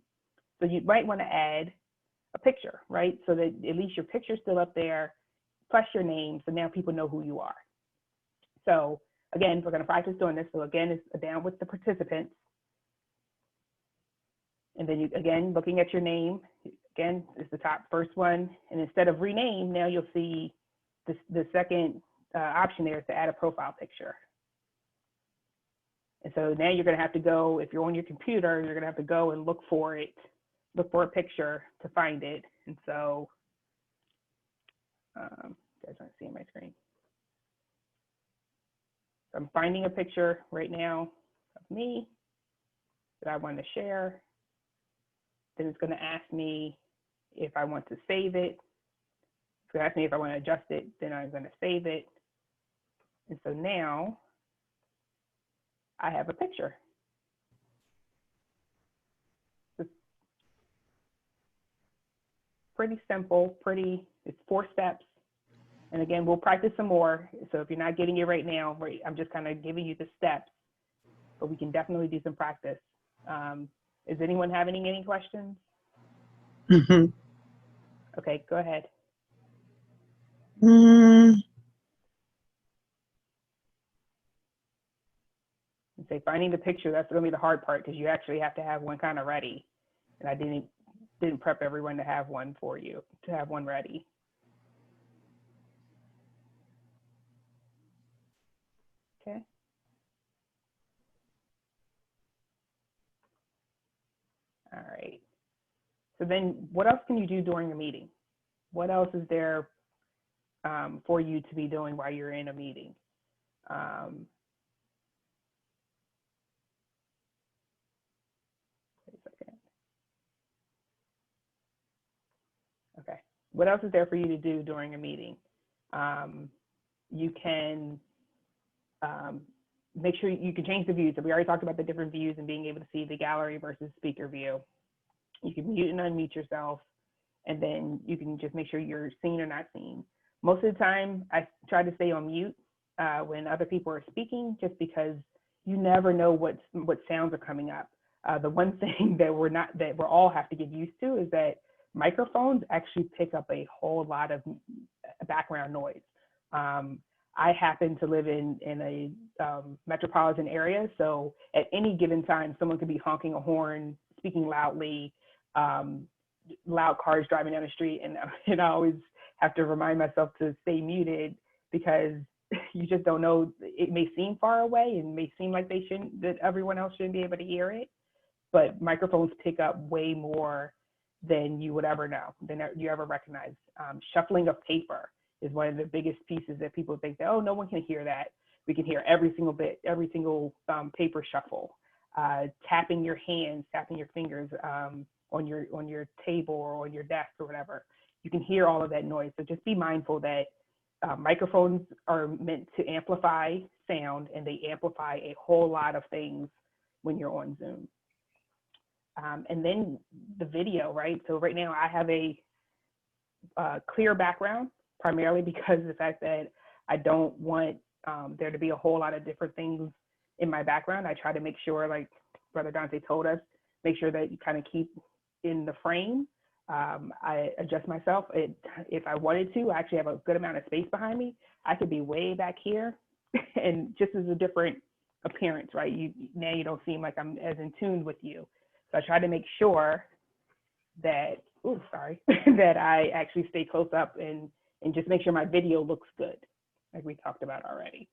So you might want to add a picture, right? So that at least your picture's still up there, plus your name, so now people know who you are. So again, we're going to practice doing this. So again, it's down with the participants. And then you, again, looking at your name, again, it's the top first one. And instead of rename, now you'll see the second option there is to add a profile picture. And so now you're going to have to go, if you're on your computer, you're going to have to go and look for it, look for a picture to find it. And so, you guys aren't seeing my screen. So I'm finding a picture right now of me that I want to share. Then it's going to ask me if I want to save it. It's going to ask me if I want to adjust it. Then I'm going to save it. And so now I have a picture. It's pretty simple, it's 4 steps. And again, we'll practice some more. So if you're not getting it right now, right, I'm just kind of giving you the steps, but we can definitely do some practice. Is anyone having any questions? Mhm. Okay, go ahead. Mm, And say finding the picture, that's gonna be the hard part because you actually have to have one kind of ready. And I didn't prep everyone to have one for you, to have one ready. Okay. All right. So then what else can you do during a meeting? What else is there for you to be doing while you're in a meeting? Wait a second. Okay. What else is there for you to do during a meeting? You can make sure you can change the views. So we already talked about the different views and being able to see the gallery versus speaker view. You can mute and unmute yourself, and then you can just make sure you're seen or not seen. Most of the time, I try to stay on mute when other people are speaking, just because you never know what sounds are coming up. The one thing that we're all have to get used to is that microphones actually pick up a whole lot of background noise. I happen to live in a metropolitan area, so at any given time, someone could be honking a horn, speaking loudly, loud cars driving down the street, and I always have to remind myself to stay muted because you just don't know. It may seem far away and may seem like that everyone else shouldn't be able to hear it, but microphones pick up way more than you would ever know, than you ever recognize. Shuffling of paper is one of the biggest pieces that people think that, oh, no one can hear that. We can hear every single bit, every single paper shuffle. Tapping your hands, tapping your fingers on your table or on your desk or whatever. You can hear all of that noise. So just be mindful that microphones are meant to amplify sound, and they amplify a whole lot of things when you're on Zoom. And then the video, right? So right now I have a clear background, primarily because of the fact that I don't want there to be a whole lot of different things in my background. I try to make sure, like Brother Dante told us, make sure that you kind of keep in the frame. I adjust myself. If I wanted to, I actually have a good amount of space behind me. I could be way back here and just as a different appearance, right? Now you don't seem like I'm as in tune with you. So I try to make sure that, that I actually stay close up and just make sure my video looks good, like we talked about already.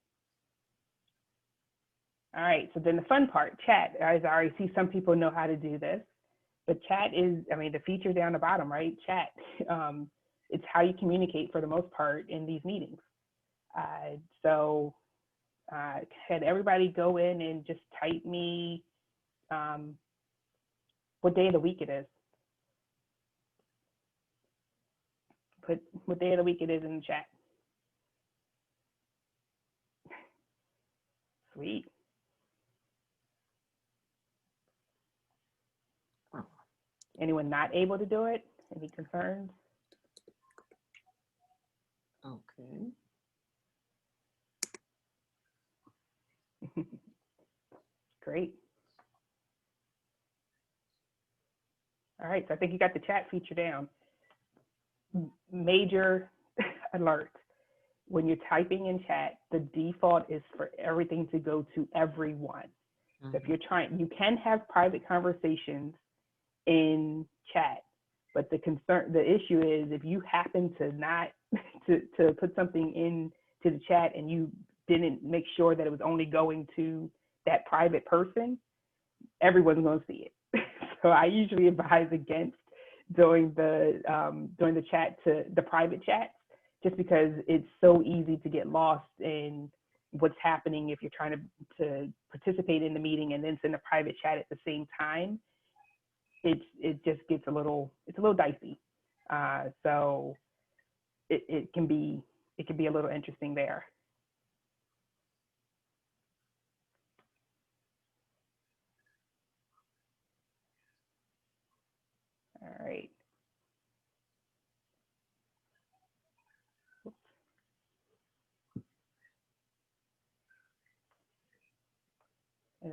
All right, so then the fun part, chat. As I already see, some people know how to do this, but chat is, the feature down the bottom, right? Chat. It's how you communicate for the most part in these meetings. So had everybody go in and just type me what day of the week it is. Put what day of the week it is in the chat. Sweet. Anyone not able to do it? Any concerns? okay. Great. All right, so I think you got the chat feature down. Major alert. When you're typing in chat, the default is for everything to go to everyone. So if you're trying, you can have private conversations in chat, but the issue is if you happen to not to put something into the chat and you didn't make sure that it was only going to that private person, everyone's going to see it. So I usually advise against doing the chat to the private chats, just because it's so easy to get lost in what's happening if you're trying to participate in the meeting and then send a private chat at the same time. It just gets it's a little dicey. So it can be a little interesting there. All right.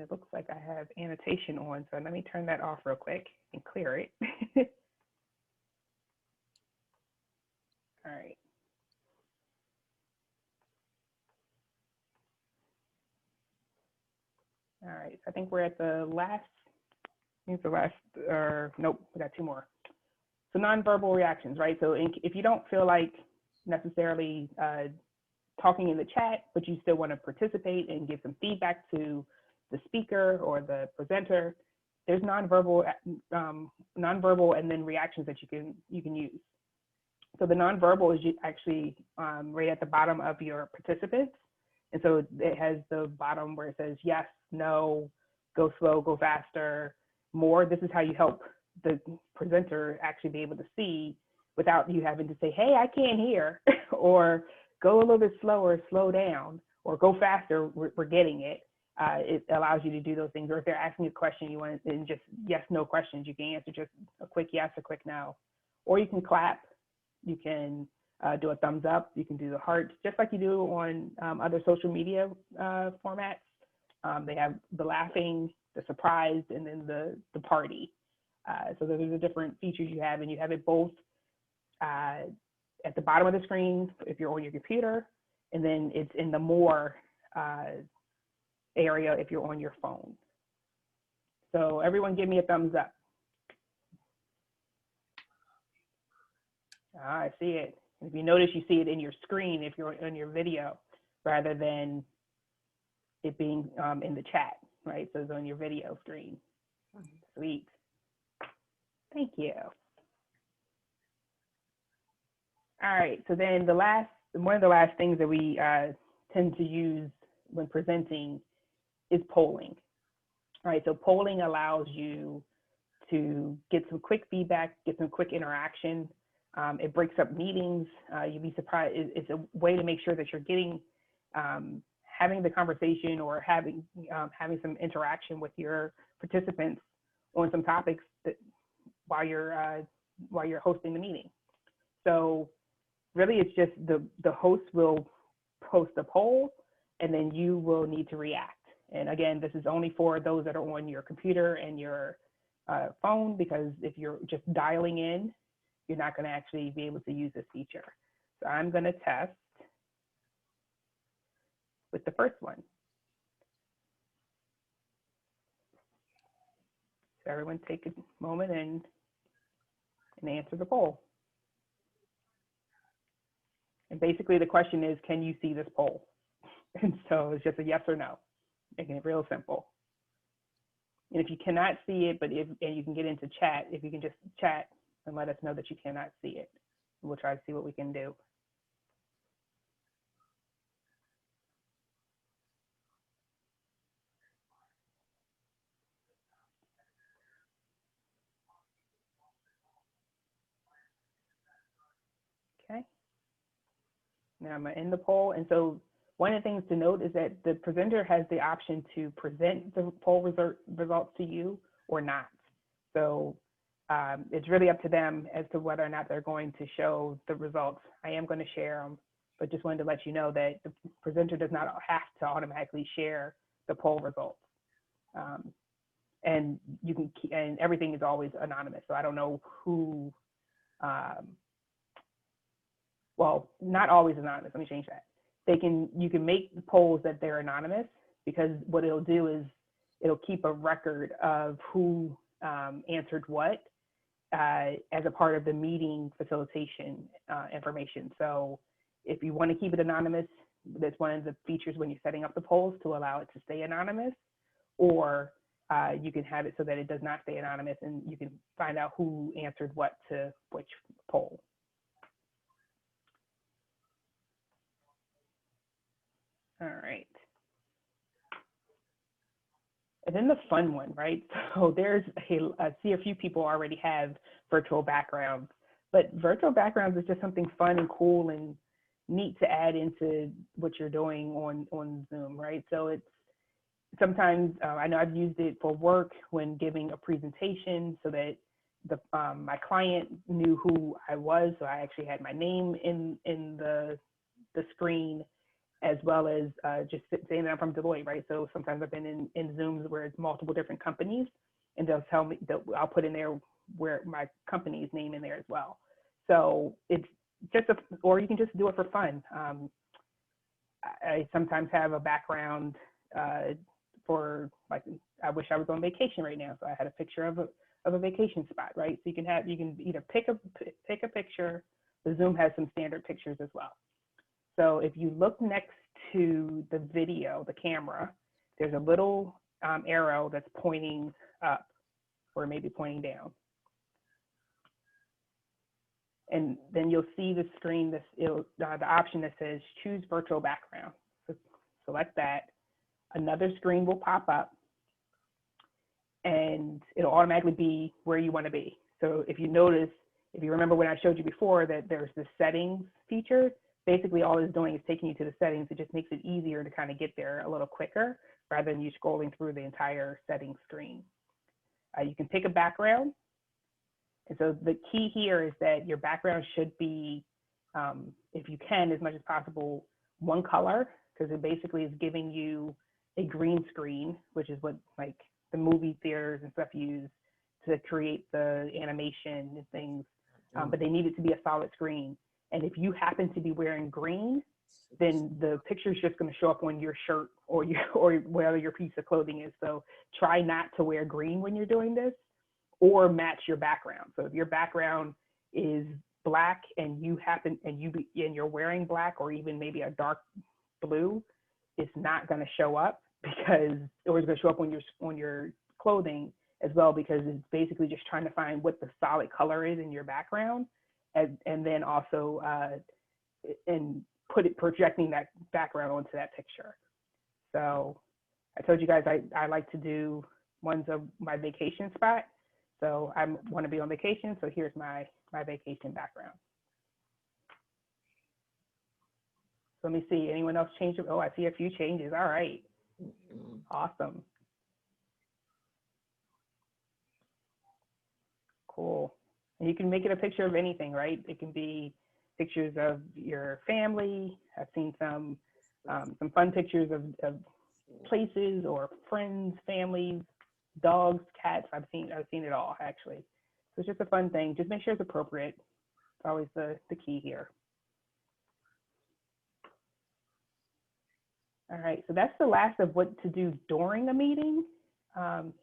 it looks like I have annotation on, so let me turn that off real quick and clear it. All right. All right, I think we're at the last, I think the last, or nope, we got 2 more. So nonverbal reactions, right? So if you don't feel like necessarily talking in the chat, but you still want to participate and give some feedback to the speaker or the presenter, there's nonverbal and then reactions that you can use. So the nonverbal is actually right at the bottom of your participants. And so it has the bottom where it says yes, no, go slow, go faster, more. This is how you help the presenter actually be able to see without you having to say, hey, I can't hear, or go a little bit slower, slow down, or go faster, we're getting it. It allows you to do those things. Or if they're asking a question, you want to just yes, no questions, you can answer just a quick yes, a quick no. Or you can clap, you can do a thumbs up, you can do the heart, just like you do on other social media formats. They have the laughing, the surprised, and then the party. So those are the different features you have, and you have it both at the bottom of the screen if you're on your computer, and then it's in the more area if you're on your phone. So everyone give me a thumbs up. I see it. If you notice, you see it in your screen if you're on your video, rather than it being in the chat, right? So it's on your video screen. Sweet. Thank you. All right, so then one of the last things that we tend to use when presenting is polling. All right, so polling allows you to get some quick feedback, get some quick interaction. It breaks up meetings. You'd be surprised. It's a way to make sure that you're getting, having the conversation or having some interaction with your participants on some topics that, while you're hosting the meeting. So really, it's just the host will post a poll, and then you will need to react. And again, this is only for those that are on your computer and your phone, because if you're just dialing in, you're not going to actually be able to use this feature. So I'm going to test with the first one. So everyone take a moment and answer the poll. And basically the question is, can you see this poll? And so it's just a yes or no, making it real simple. And if you cannot see it, and you can get into chat, if you can just chat and let us know that you cannot see it. We'll try to see what we can do. Okay. Now I'm gonna end the poll. And so one of the things to note is that the presenter has the option to present the poll results to you or not. So it's really up to them as to whether or not they're going to show the results. I am going to share them, but just wanted to let you know that the presenter does not have to automatically share the poll results. And you can and everything is always anonymous. So I don't know who, well, not always anonymous. Let me change that. You can make polls that they're anonymous, because what it'll do is it'll keep a record of who answered what as a part of the meeting facilitation information. So if you want to keep it anonymous, that's one of the features when you're setting up the polls, to allow it to stay anonymous, or you can have it so that it does not stay anonymous, and you can find out who answered what to which poll. All right. And then the fun one, right? So I see a few people already have virtual backgrounds, but virtual backgrounds is just something fun and cool and neat to add into what you're doing on Zoom, right? So it's sometimes, I know I've used it for work when giving a presentation, so that my client knew who I was. So I actually had my name in the screen, as well as just saying that I'm from Deloitte, right? So sometimes I've been in Zooms where it's multiple different companies, and they'll tell me that I'll put in there where my company's name in there as well. So it's just or you can just do it for fun. I sometimes have a background for, like, I wish I was on vacation right now, so I had a picture of a vacation spot, right? So you can either pick a picture. The Zoom has some standard pictures as well. So if you look next to the video, the camera, there's a little arrow that's pointing up or maybe pointing down. And then you'll see the screen, the option that says choose virtual background. So select that. Another screen will pop up and it'll automatically be where you want to be. So if you notice, if you remember when I showed you before that there's the settings feature, basically all it's doing is taking you to the settings. It just makes it easier to kind of get there a little quicker rather than you scrolling through the entire settings screen. You can pick a background. And so the key here is that your background should be, if you can, as much as possible, one color, because it basically is giving you a green screen, which is what like the movie theaters and stuff use to create the animation and things, but they need it to be a solid screen. And if you happen to be wearing green, then the picture is just going to show up on your shirt or whatever your piece of clothing is. So try not to wear green when you're doing this, or match your background. So if your background is black and you're wearing black or even maybe a dark blue, it's not going to show up or it's going to show up on your clothing as well, because it's basically just trying to find what the solid color is in your background, and then also projecting that background onto that picture. So I told you guys I like to do ones of my vacation spot. So I want to be on vacation, so here's my vacation background. So let me see, anyone else change it? Oh, I see a few changes. All right, awesome. Cool. And you can make it a picture of anything, right? It can be pictures of your family. I've seen some fun pictures of places or friends, families, dogs, cats. I've seen it all, actually. So it's just a fun thing. Just make sure it's appropriate. It's always the key here. All right, so that's the last of what to do during a meeting.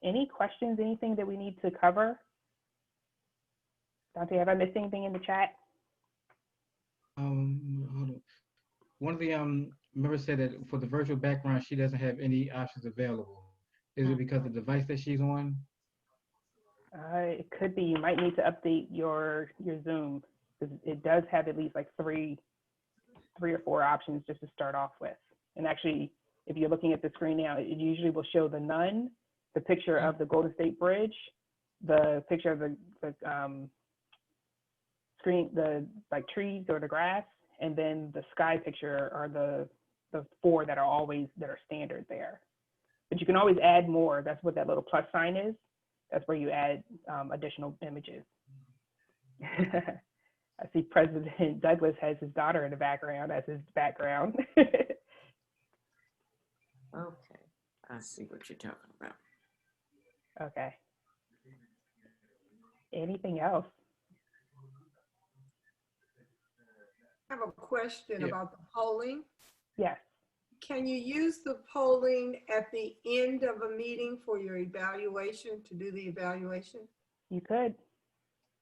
Any questions, anything that we need to cover? Dante, have I missed anything in the chat? Hold on. One of the members said that for the virtual background, she doesn't have any options available. Is it because of the device that she's on? It could be. You might need to update your Zoom, because it does have at least like three or four options just to start off with. And actually, if you're looking at the screen now, it usually will show the none, the picture of the Golden State Bridge, the picture of the screen, the like trees or the grass, and then the sky picture are the four that are standard there. But you can always add more. That's what that little plus sign is. That's where you add additional images. I see President Douglas has his daughter in the background as his background. Okay, I see what you're talking about. Okay. Anything else? I have a question Yeah. about the polling. Yes. Can you use the polling at the end of a meeting for your evaluation, to do the evaluation? You could.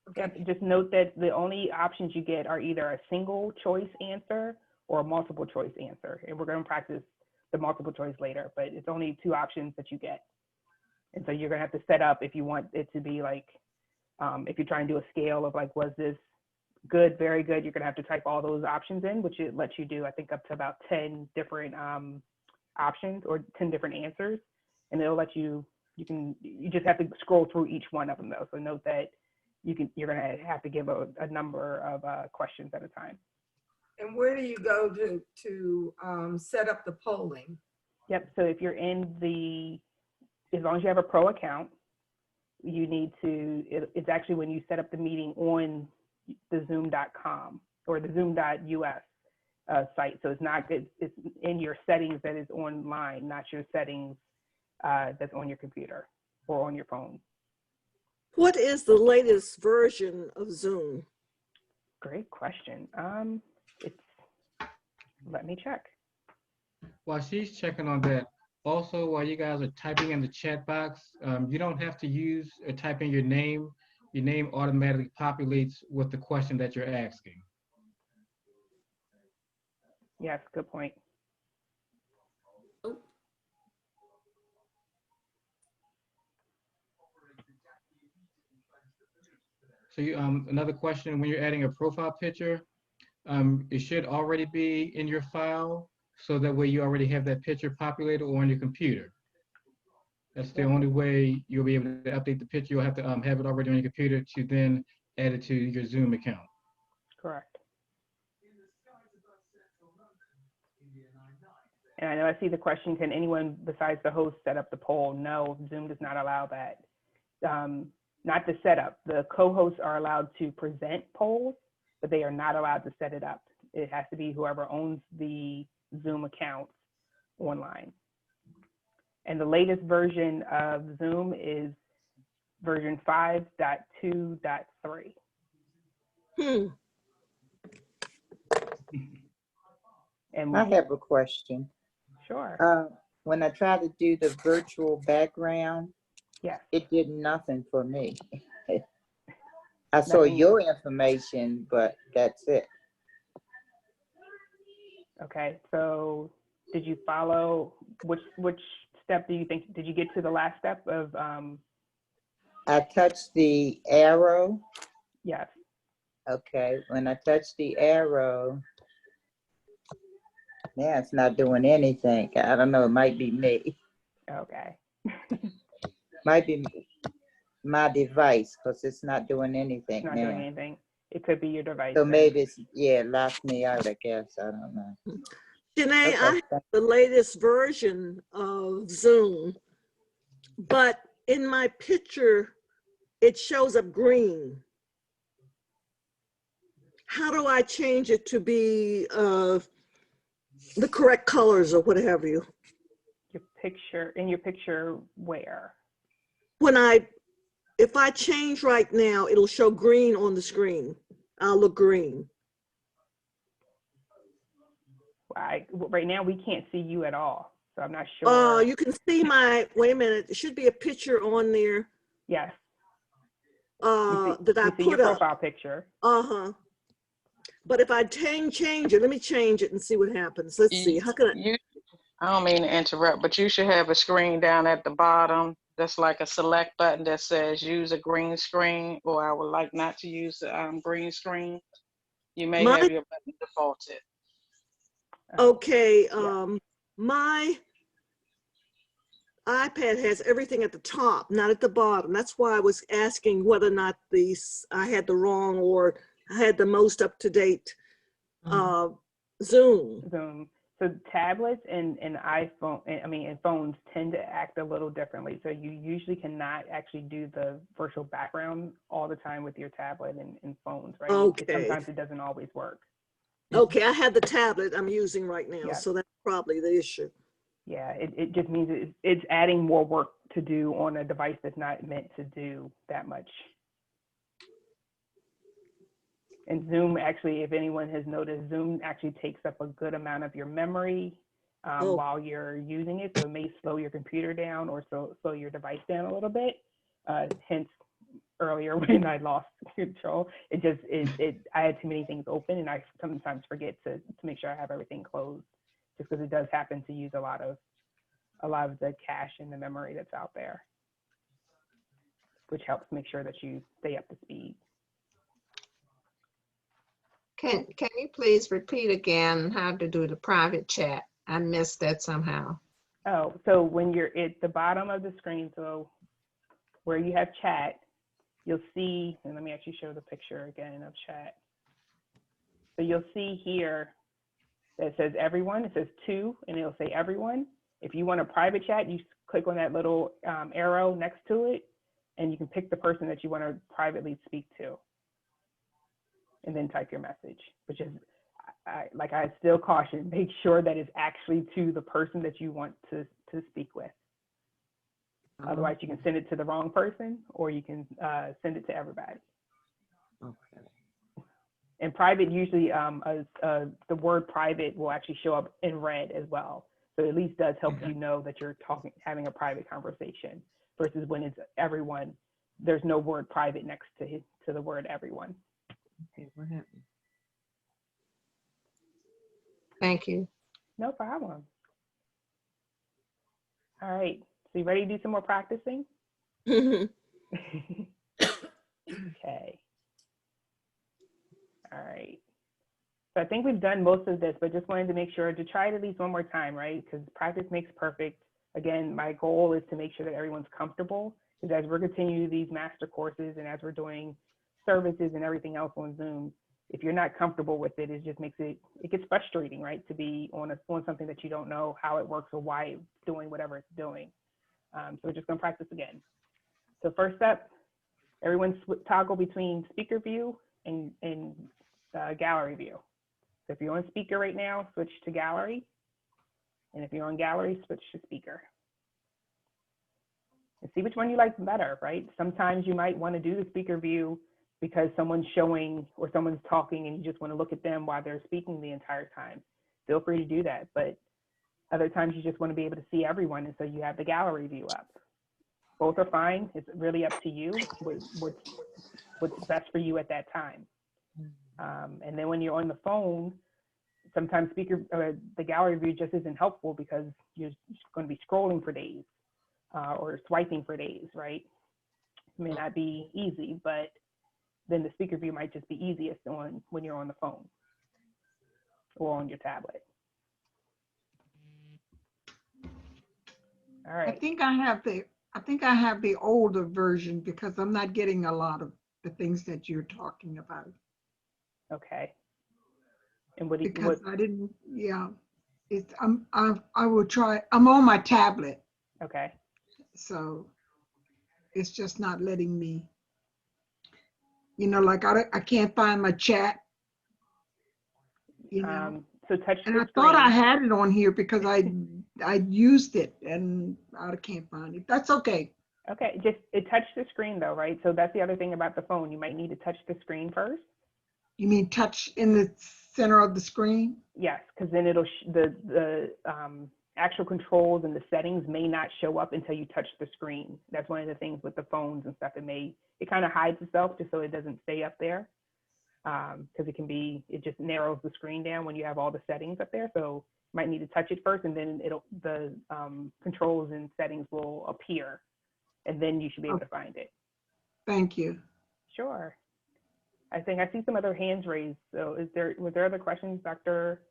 Okay. Yep, just note that the only options you get are either a single choice answer or a multiple choice answer. And we're going to practice the multiple choice later, but it's only two options that you get. And so you're going to have to set up, if you want it to be like, if you're trying to do a scale of like, was this good, very good, you're going to have to type all those options in, which it lets you do, I think, up to about 10 different options or 10 different answers. And it'll let you just have to scroll through each one of them though. So note that you're going to have to give a number of questions at a time. And where do you go to set up the polling? Yep, so if you're as long as you have a pro account, you need to, it's actually when you set up the meeting on the zoom.com or the zoom.us, site. So it's in your settings that is online, not your settings that's on your computer or on your phone. What is the latest version of Zoom? Great question. Let me check. While she's checking on that, also while you guys are typing in the chat box, you don't have to use or type in your name. Your name automatically populates with the question that you're asking. Yes, good point. So another question, when you're adding a profile picture, it should already be in your file, so that way you already have that picture populated on your computer. That's the only way you'll be able to update the picture. You'll have to have it already on your computer to then add it to your Zoom account. Correct. And I know I see the question, can anyone besides the host set up the poll? No, Zoom does not allow that. Not the setup. The co-hosts are allowed to present polls, but they are not allowed to set it up. It has to be whoever owns the Zoom account online. And the latest version of Zoom is version 5.2.3. And I have a question. Sure. When I tried to do the virtual background, Yes. it did nothing for me. I saw your information, but that's it. Okay, so did you follow, which step do you think, did you get to the last step of? I touched the arrow. Yes. Okay, when I touched the arrow, now it's not doing anything. I don't know, it might be me. Okay. Might be my device, because it's not doing anything Not now. doing anything. It could be your device. So then. maybe it's, yeah, locked me out, I guess. I don't know. Chenay, Okay. I have the latest version of Zoom, but in my picture, it shows up green. How do I change it to be the correct colors or what have you? Your picture, in your picture where? If I change right now, it'll show green on the screen. I'll look green. Right now, we can't see you at all, so I'm not sure. You can see wait a minute, there should be a picture on there. Yes. That I see put your up. profile picture. But if I change it, let me change it and see what happens. Let's see, how can I don't mean to interrupt, but you should have a screen down at the bottom that's like a select button that says use a green screen, or I would like not to use the green screen. You may have your button defaulted. Okay, my iPad has everything at the top, not at the bottom. That's why I was asking whether or not I had the wrong or I had the most up-to-date Zoom. So tablets and iPhone, and phones tend to act a little differently. So you usually cannot actually do the virtual background all the time with your tablet and phones, right? Okay. Sometimes it doesn't always work. Okay, I have the tablet I'm using right now, so that's probably the issue. Yeah, it just means it's adding more work to do on a device that's not meant to do that much. And Zoom actually, if anyone has noticed, Zoom actually takes up a good amount of your memory while you're using it. So it may slow your computer down or slow your device down a little bit. Hence, earlier when I lost control, I had too many things open, and I sometimes forget to make sure I have everything closed, just because it does happen to use a lot of the cache and the memory that's out there, which helps make sure that you stay up to speed. Can you please repeat again how to do the private chat? I missed that somehow. Oh, so when you're at the bottom of the screen, so where you have chat, you'll see, and let me actually show the picture again of chat. So you'll see here that it says everyone, it says to, and it'll say everyone. If you want a private chat, you click on that little arrow next to it, and you can pick the person that you want to privately speak to, and then type your message, which is, I still caution, make sure that it's actually to the person that you want to speak with. Otherwise, you can send it to the wrong person, or you can send it to everybody. Okay. And private, usually the word private will actually show up in red as well. So it at least does help you know that you're having a private conversation, versus when it's everyone, there's no word private next to the word everyone. Okay, what happened? Thank you. No problem. All right, so you ready to do some more practicing? Okay. All right. So I think we've done most of this, but just wanted to make sure to try it at least one more time, right? Because practice makes perfect. Again, my goal is to make sure that everyone's comfortable, because as we're continuing these master courses and as we're doing services and everything else on Zoom, if you're not comfortable with it, it just makes it gets frustrating, right? To be on something that you don't know how it works or why it's doing whatever it's doing. So we're just gonna practice again. So first step, everyone toggle between speaker view and gallery view. So if you're on speaker right now, switch to gallery. And if you're on gallery, switch to speaker. And see which one you like better, right? Sometimes you might want to do the speaker view because someone's showing or someone's talking and you just want to look at them while they're speaking the entire time. Feel free to do that. But other times you just want to be able to see everyone, and so you have the gallery view up. Both are fine. It's really up to you what's best for you at that time. And then when you're on the phone, sometimes the gallery view just isn't helpful because you're going to be scrolling for days or swiping for days, right? It may not be easy, but then the speaker view might just be easiest when you're on the phone or on your tablet. All right. I think I have the older version because I'm not getting a lot of the things that you're talking about. Okay. And what I didn't, yeah. I will try. I'm on my tablet. Okay. So it's just not letting me, like I can't find my chat, So touch and the I screen. thought I had it on here because I used it and I can't find it. That's okay. Okay, it touched the screen though, right? So that's the other thing about the phone. You might need to touch the screen first. You mean touch in the center of the screen? Yes, because then it'll the actual controls and the settings may not show up until you touch the screen. That's one of the things with the phones and stuff. It kind of hides itself just so it doesn't stay up there. Because it just narrows the screen down when you have all the settings up there. So you might need to touch it first, and then the controls and settings will appear, and then you should be able to find it. Thank you. Sure. I think I see some other hands raised. So was there other questions, Dr.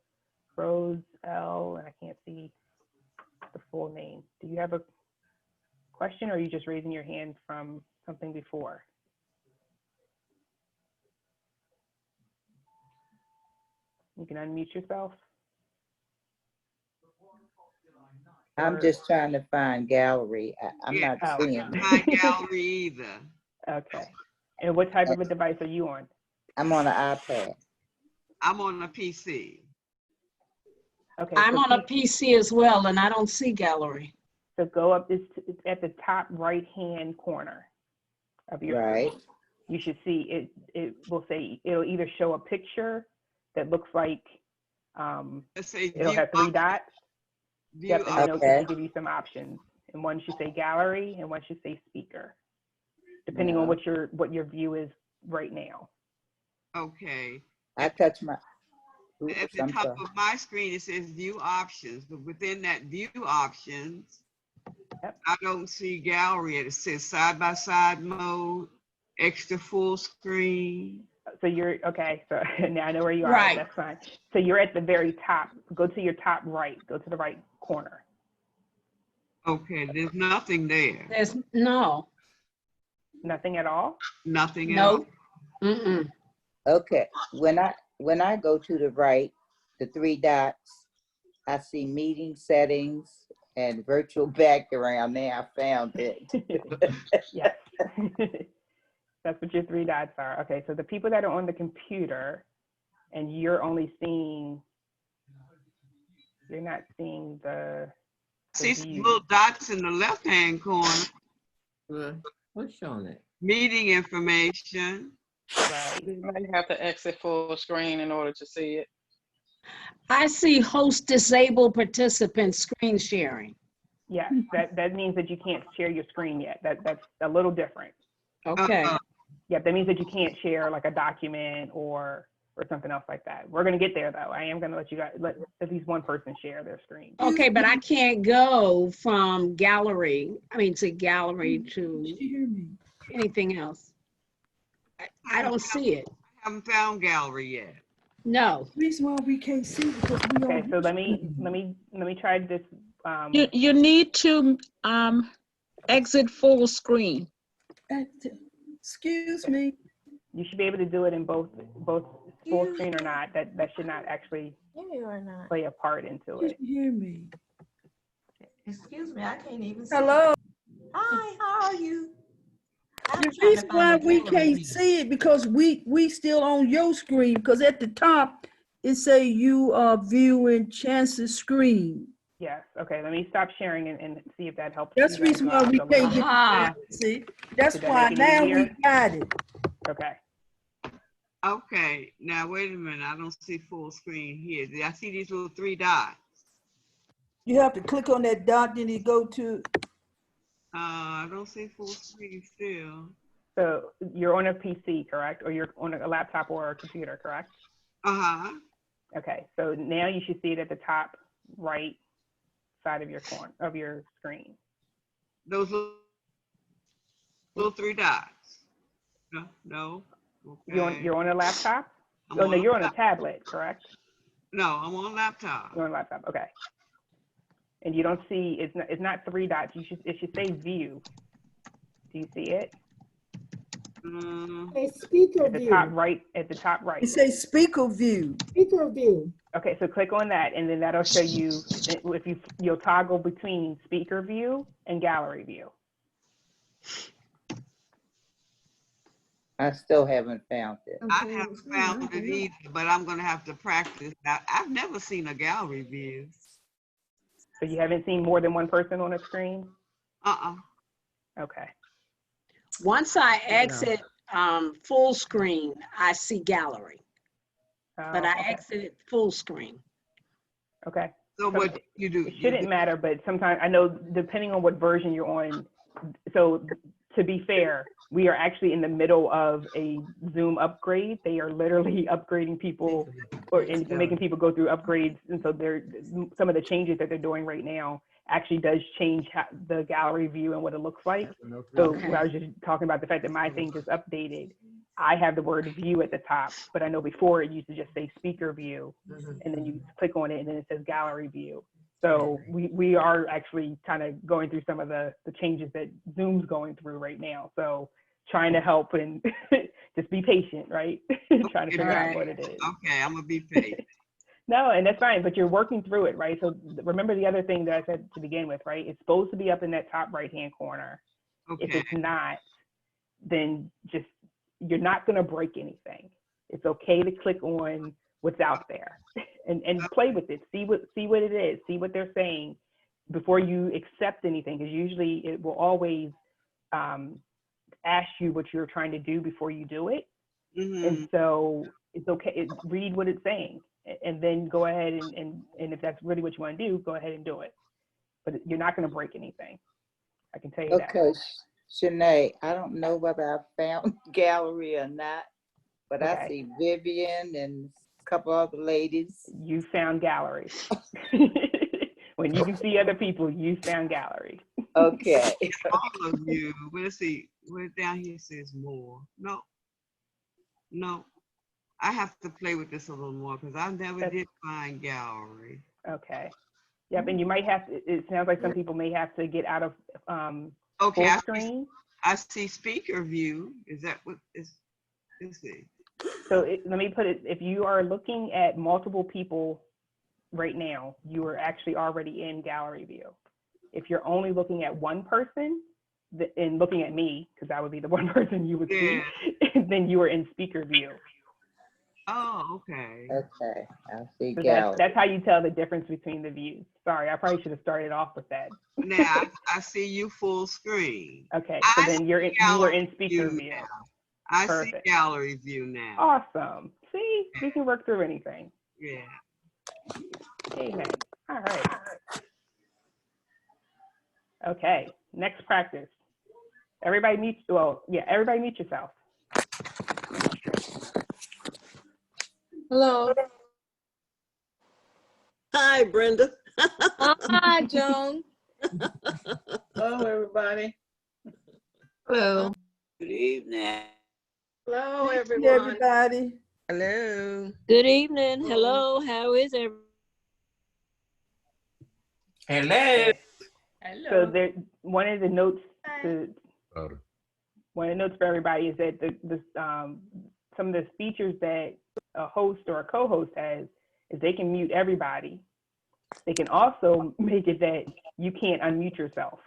Rose L? And I can't see the full name. Do you have a question, or are you just raising your hand from something before? You can unmute yourself. I'm just trying to find gallery. I'm not seeing it. My gallery either. Okay. And what type of a device are you on? I'm on an iPad. I'm on a PC. Okay. I'm on a PC as well, and I don't see gallery. So go up, it's at the top right-hand corner of your screen. You should see it will say, it'll either show a picture that looks like it'll have three dots. Yep, and then it'll give you some options. And one should say gallery and one should say speaker, depending on what your view is right now. Okay. I touch my. At the top of my screen, it says view options, but within that view options, I don't see gallery. It says side-by-side mode, extra full screen. So you're, okay, so now I know where you are, Right. That's fine. So you're at the very top, go to your top right, go to the right corner. Okay, there's nothing there. There's no. Nothing at all? Nothing at all? Mm-mm. Okay, when I go to the right, the three dots, I see meeting settings and virtual background. Now I found it. Yes. That's what your three dots are. Okay, so the people that are on the computer, and you're only seeing, you're not seeing the See some view. little dots in the left-hand corner. What's showing it? Meeting information. Right. You might have to exit full screen in order to see it. I see host disabled participant screen sharing. Yes, that means that you can't share your screen yet. That's a little different. Okay. Yeah, that means that you can't share like a document or something else like that. We're gonna get there though. I am gonna let you guys, let at least one person share their screen. Okay, but I can't go from gallery, to gallery to anything else. I don't see it. I haven't found gallery yet. No. Reason why we can't see because we Okay, on so let me try this. You need to exit full screen. Excuse me. You should be able to do it in both full screen or not. That should not actually play a part into it. Can you hear me? Excuse me, I can't even see. Hello. Hi, how are you? The reason why we can't see it because we still on your screen because at the top it say you are viewing Chance's screen. Yes. Okay. Let me stop sharing and see if that helps. That's the reason why we can't get it. See, that's why now we got it. Okay. Okay, now wait a minute. I don't see full screen here. I see these little 3 dots. You have to click on that dot, then you go to. I don't see full screen still. So you're on a PC, correct? Or you're on a laptop or a computer, correct? Uh-huh. Okay. So now you should see it at the top right side of your corner of your screen. Those little 3 dots. No. Okay. You're on a laptop? I'm Oh on no, a you're on a tablet, correct? No, I'm on a laptop. You're on a laptop. Okay. And you don't see it's not 3 dots. It should say view. Do you see it? A speaker at the view. top right. At the top right. It says speaker view. Speaker view. Okay, so click on that, and then that'll show you if you'll toggle between speaker view and gallery view. I still haven't found it. I haven't found it either, but I'm going to have to practice. I've never seen a gallery view. So you haven't seen more than one person on a screen? Okay. Once I exit full screen, I see gallery. But I exited full screen. Okay. So what you do? It shouldn't matter, but sometimes I know depending on what version you're on. So to be fair, we are actually in the middle of a Zoom upgrade. They are literally upgrading people and making people go through upgrades. And so some of the changes that they're doing right now actually does change the gallery view and what it looks like. So when I was just talking about the fact that my thing is updated, I have the word view at the top, but I know before it used to just say speaker view, and then you click on it and then it says gallery view. So we are actually kind of going through some of the changes that Zoom's going through right now. So trying to help and just be patient, right? Trying to figure out what it is. Okay, I'm gonna be patient. No, and that's fine, but you're working through it, right? So remember the other thing that I said to begin with, right? It's supposed to be up in that top right-hand corner. Okay. If it's not, then just, you're not gonna break anything. It's okay to click on what's out there and play with it. See what it is, see what they're saying before you accept anything, because usually it will always ask you what you're trying to do before you do it. And so it's okay, read what it's saying and then go ahead and if that's really what you want to do, go ahead and do it. But you're not going to break anything. I can tell you that. Okay, Chenay, I don't know whether I found gallery or not, but I see Vivian and a couple other ladies. You found gallery. When you can see other people, you found gallery. Okay. All of you. Let's see. Where down here says more. No. I have to play with this a little more because I never did find gallery. Okay. Yep, and you might have to, it sounds like some people may have to get out of okay, full screen. I see speaker view. Is that what is? Let's see. So let me put it, if you are looking at multiple people right now, you are actually already in gallery view. If you're only looking at one person and looking at me, because that would be the one person you would see, then you are in speaker view. Oh, okay. Okay, I see So gallery. that's how you tell the difference between the views. Sorry, I probably should have started off with that. Now I see you full screen. Okay, so then you are in speaker view. Now. I Perfect. see gallery view now. Awesome. See, we can work through anything. Yeah. Amen. All right. Okay, next practice. Everybody mute, everybody mute yourself. Hello. Hi, Brenda. Hi, Joan. Hello, everybody. Hello. Good evening. Hello, Hey, everyone. everybody. Hello. Good evening. Hello. How is everyone? Hello. So there, one of the notes for everybody is that some of the features that a host or a co-host has is they can mute everybody. They can also make it that you can't unmute yourself.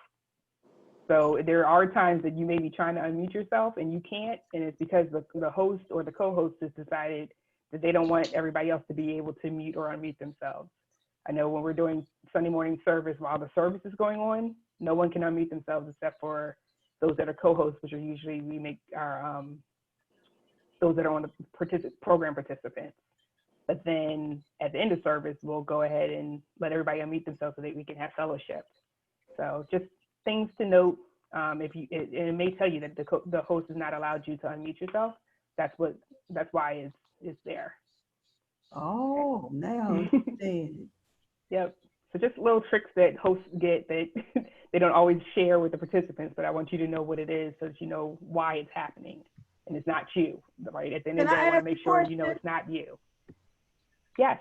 So there are times that you may be trying to unmute yourself and you can't, and it's because the host or the co-host has decided that they don't want everybody else to be able to mute or unmute themselves. I know when we're doing Sunday morning service while the service is going on, no one can unmute themselves except for those that are co-hosts, which are usually we make our those that are on the program participants. But then at the end of service, we'll go ahead and let everybody unmute themselves so that we can have fellowship. So just things to note. It may tell you that the host has not allowed you to unmute yourself. That's why it's there. Oh, now I understand. Yep. So just little tricks that hosts get that they don't always share with the participants, but I want you to know what it is so that you know why it's happening. And it's not you, right? At the end of the day, I want to make sure you know it's not you. Yes.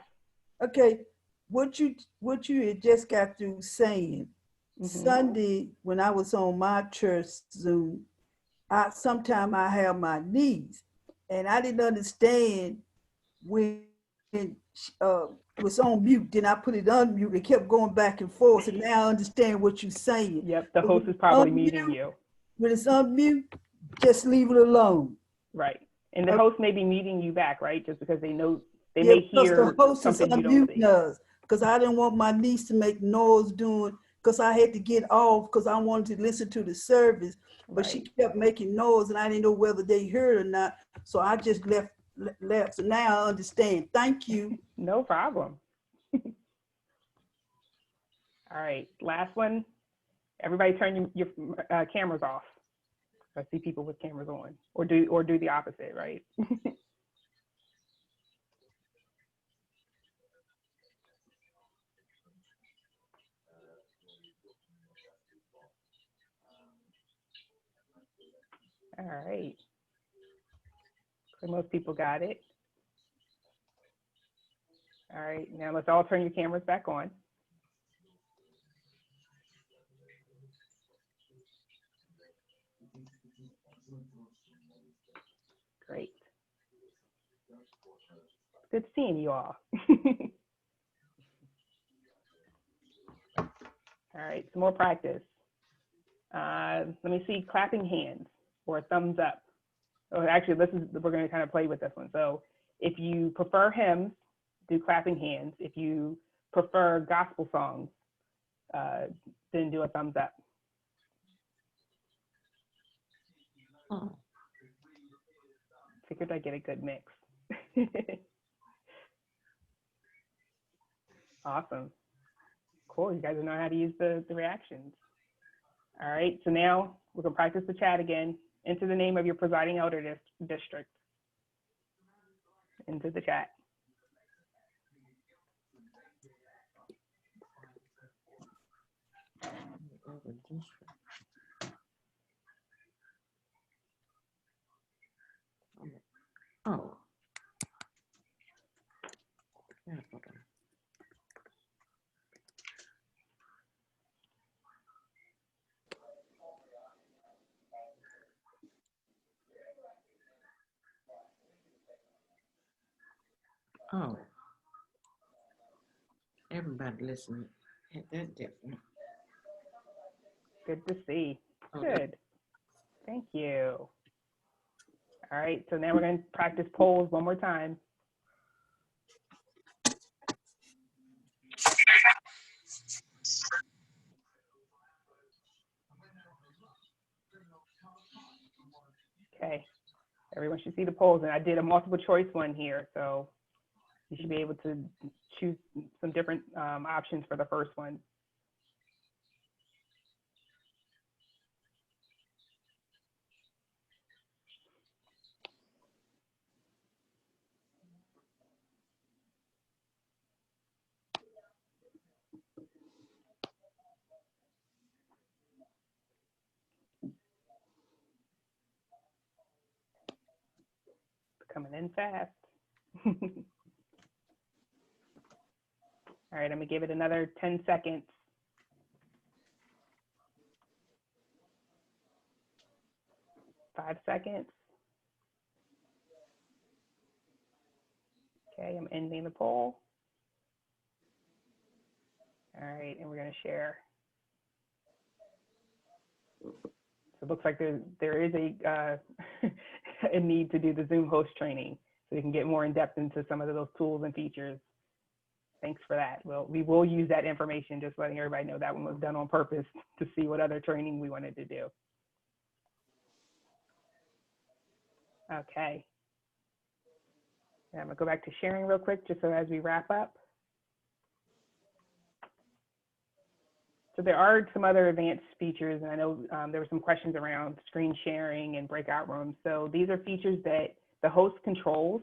Okay, what you had just got through saying, Sunday when I was on my church Zoom, sometimes I have my niece, and I didn't understand when it was on mute. Then I put it on mute. It kept going back and forth, and now I understand what you're saying. Yep, the host is probably muting you. When it's on mute, just leave it alone. Right, and the host may be muting you back, right? Just because they know they may hear the host something is you don't see. Us because I didn't want my niece to make noise because I had to get off because I wanted to listen to the service, but she kept making noise and I didn't know whether they heard or not. So I just left. So now I understand. Thank you. No problem. All right, last one. Everybody turn your cameras off. I see people with cameras on, or do the opposite, right? All right. So most people got it. All right, now let's all turn your cameras back on. Great. Good seeing you all. All right, some more practice. Let me see clapping hands or a thumbs up. Oh, actually, we're going to kind of play with this one. So if you prefer hymns, do clapping hands. If you prefer gospel songs, then do a thumbs up. Oh. Figured I'd get a good mix. Awesome. Cool, you guys know how to use the reactions. All right, so now we're gonna practice the chat again. Enter the name of your presiding elder district into the chat. Oh. Oh. Everybody listening. That's different. Good to see. Okay. Good. Thank you. All right, so now we're going to practice polls one more time. Everyone should see the polls, and I did a multiple choice one here, so you should be able to choose some different options for the first one. Coming in fast. All right, I'm gonna give it another 10 seconds. 5 seconds. Okay, I'm ending the poll. All right, and we're gonna share. So it looks like there is a a need to do the Zoom host training so we can get more in depth into some of those tools and features. Thanks for that. Well, we will use that information, just letting everybody know that one was done on purpose to see what other training we wanted to do. Okay. And I'm gonna go back to sharing real quick, just so as we wrap up. So there are some other advanced features, and I know there were some questions around screen sharing and breakout rooms. So these are features that the host controls,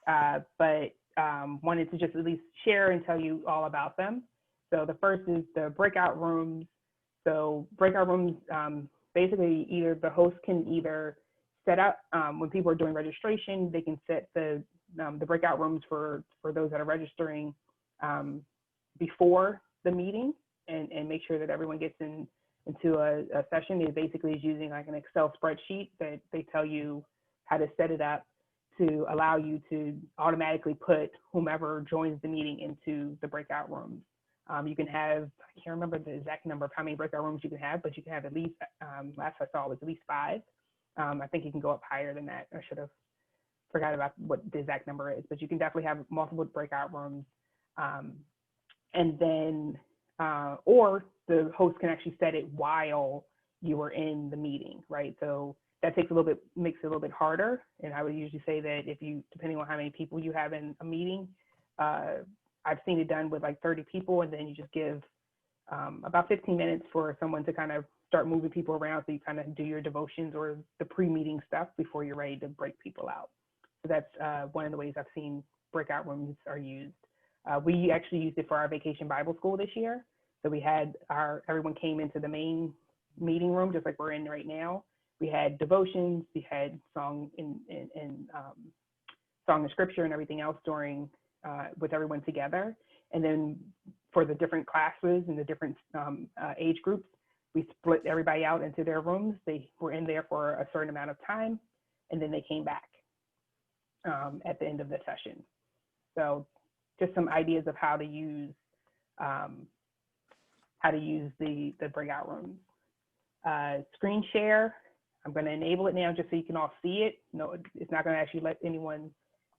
but wanted to just at least share and tell you all about them. So the first is the breakout rooms. So breakout rooms, basically either the host can either set up, when people are doing registration, they can set the breakout rooms for those that are registering before the meeting, and make sure that everyone gets into a session. It basically is using like an Excel spreadsheet that they tell you how to set it up to allow you to automatically put whomever joins the meeting into the breakout rooms. You can have, I can't remember the exact number of how many breakout rooms you can have, but you can have at least, last I saw was at least 5. I think you can go up higher than that. I should have forgot about what the exact number is, but you can definitely have multiple breakout rooms. And then, or the host can actually set it while you were in the meeting, right? So that makes it a little bit harder. And I would usually say that if you, depending on how many people you have in a meeting, I've seen it done with like 30 people, and then you just give about 15 minutes for someone to kind of start moving people around, so you kind of do your devotions or the pre-meeting stuff before you're ready to break people out. So that's one of the ways I've seen breakout rooms are used. We actually used it for our Vacation Bible School this year. So we had everyone came into the main meeting room, just like we're in right now. We had devotions, we had song and song and scripture and everything else during, with everyone together. And then for the different classes and the different age groups, we split everybody out into their rooms. They were in there for a certain amount of time, and then they came back at the end of the session. So just some ideas of how to use the breakout rooms. Screen share, I'm going to enable it now just so you can all see it. No, it's not going to actually let anyone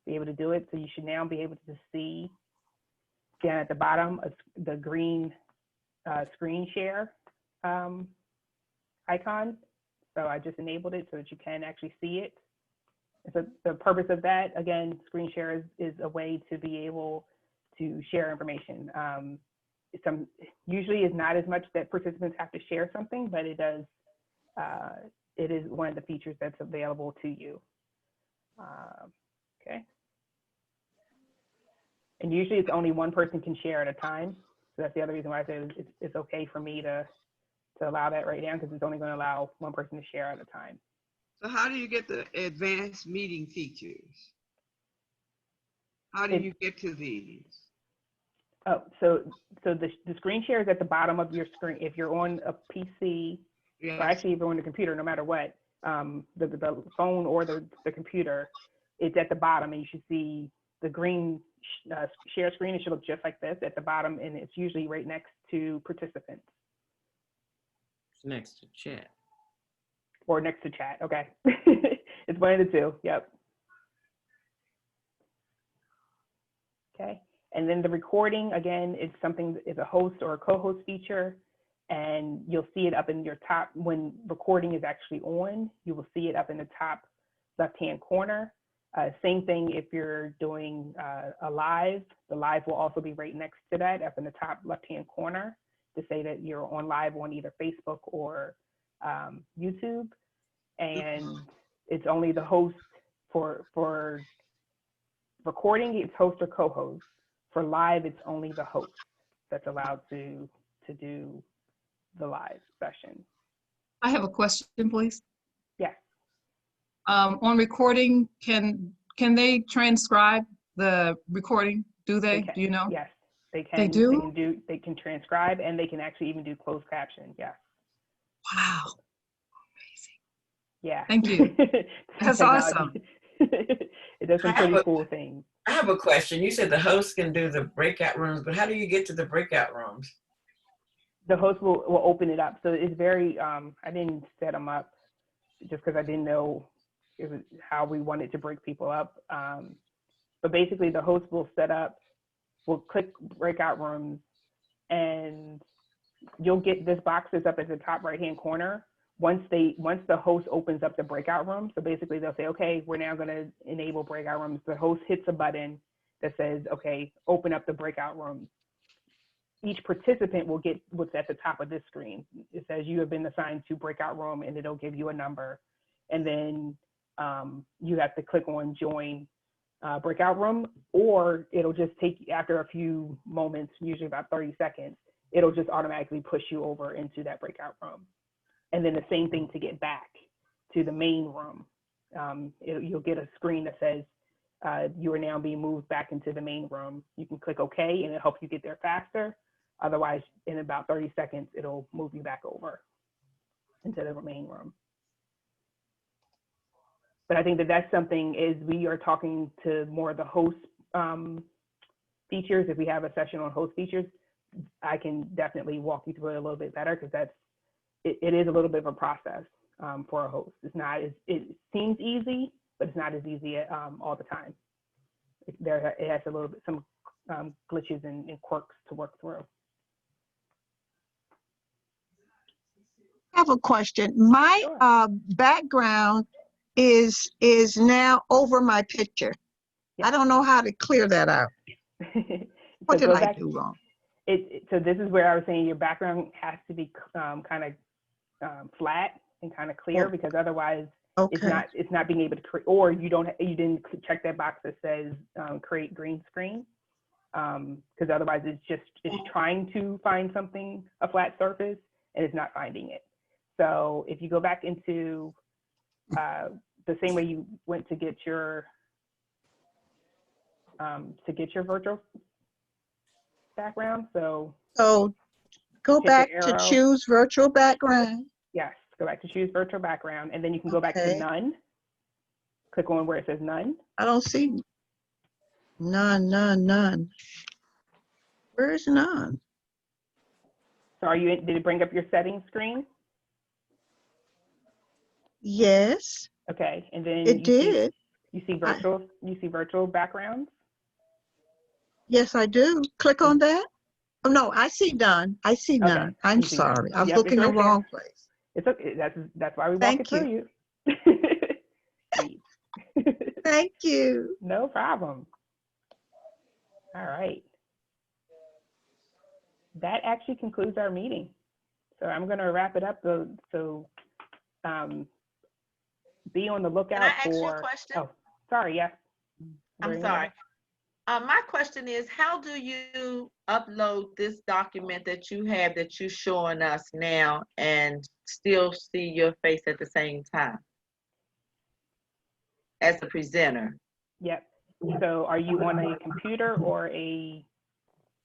be able to do it. So you should now be able to see down at the bottom of the green screen share icon. So I just enabled it so that you can actually see it. So the purpose of that, again, screen share is a way to be able to share information. Usually is not as much that participants have to share something, but it does. It is one of the features that's available to you. Okay. And usually it's only one person can share at a time. So that's the other reason why I said it's okay for me to allow that right now, because it's only going to allow one person to share at a time. So how do you get the advanced meeting features? How do you get to these? Oh, so the screen share is at the bottom of your screen. If you're on a PC, yes, or actually if you're on the computer, no matter what, the phone or the computer, it's at the bottom, and you should see the green share screen. It should look just like this at the bottom, and it's usually right next to participants. Next to chat. Or next to chat, okay. It's one of the two, yep. Okay, and then the recording, again, is a host or a co-host feature, and you'll see it up in your top, when recording is actually on, you will see it up in the top left-hand corner. Same thing if you're doing a live. The live will also be right next to that up in the top left-hand corner to say that you're on live on either Facebook or YouTube. And it's only the host for recording, it's host or co-host. For live, it's only the host that's allowed to do the live session. I have a question, please. Yes. On recording, can they transcribe the recording? Do they? Do you know? Yes, they can. They do? They can transcribe, and they can actually even do closed caption. Yes. Wow. Yeah. Thank you. That's awesome. It does some pretty cool things. I have a question. You said the host can do the breakout rooms, but how do you get to the breakout rooms? The host will open it up. So it's very, I didn't set them up just because I didn't know it was how we wanted to break people up. But basically the host will click breakout rooms, and you'll get this box that's up at the top right-hand corner. Once the host opens up the breakout room, so basically they'll say, okay, we're now going to enable breakout rooms. The host hits a button that says, okay, open up the breakout rooms. Each participant will get what's at the top of this screen. It says you have been assigned to breakout room, and it'll give you a number. And then you have to click on join breakout room, or it'll just take, after a few moments, usually about 30 seconds, it'll just automatically push you over into that breakout room. And then the same thing to get back to the main room. You'll get a screen that says you are now being moved back into the main room. You can click OK, and it'll help you get there faster. Otherwise, in about 30 seconds, it'll move you back over into the main room. But I think that that's something, is we are talking to more of the host features. If we have a session on host features, I can definitely walk you through it a little bit better, because it is a little bit of a process for a host. It's not as, it seems easy, but it's not as easy all the time. It has a little bit, some glitches and quirks to work through. I have a question. My background is now over my picture. Yeah. I don't know how to clear that out. What did I do wrong? So this is where I was saying your background has to be kind of flat and kind of clear, because otherwise it's not being able to create, or you didn't check that box that says create green screen, because otherwise it's trying to find something, a flat surface, and it's not finding it. So if you go back into the same way you went to get your virtual background, so go back to choose virtual background. Yes, go back to choose virtual background, and then you can go back to none. Click on where it says none. I don't see none. Where's none? So did it bring up your settings screen? Yes. Okay, and then it did. You see virtual backgrounds? Yes, I do. Click on that. Oh no, I see none. I see none. Okay. I'm sorry. I was looking in the wrong place. It's okay. That's why we walk it through you. Thank you. No problem. All right. That actually concludes our meeting. So I'm going to wrap it up. So be on the lookout Can I ask for. you a question? Oh, sorry. Yes. I'm sorry. My question is, how do you upload this document that you have that you're showing us now and still see your face at the same time as the presenter? Yep. So are you on a computer or a?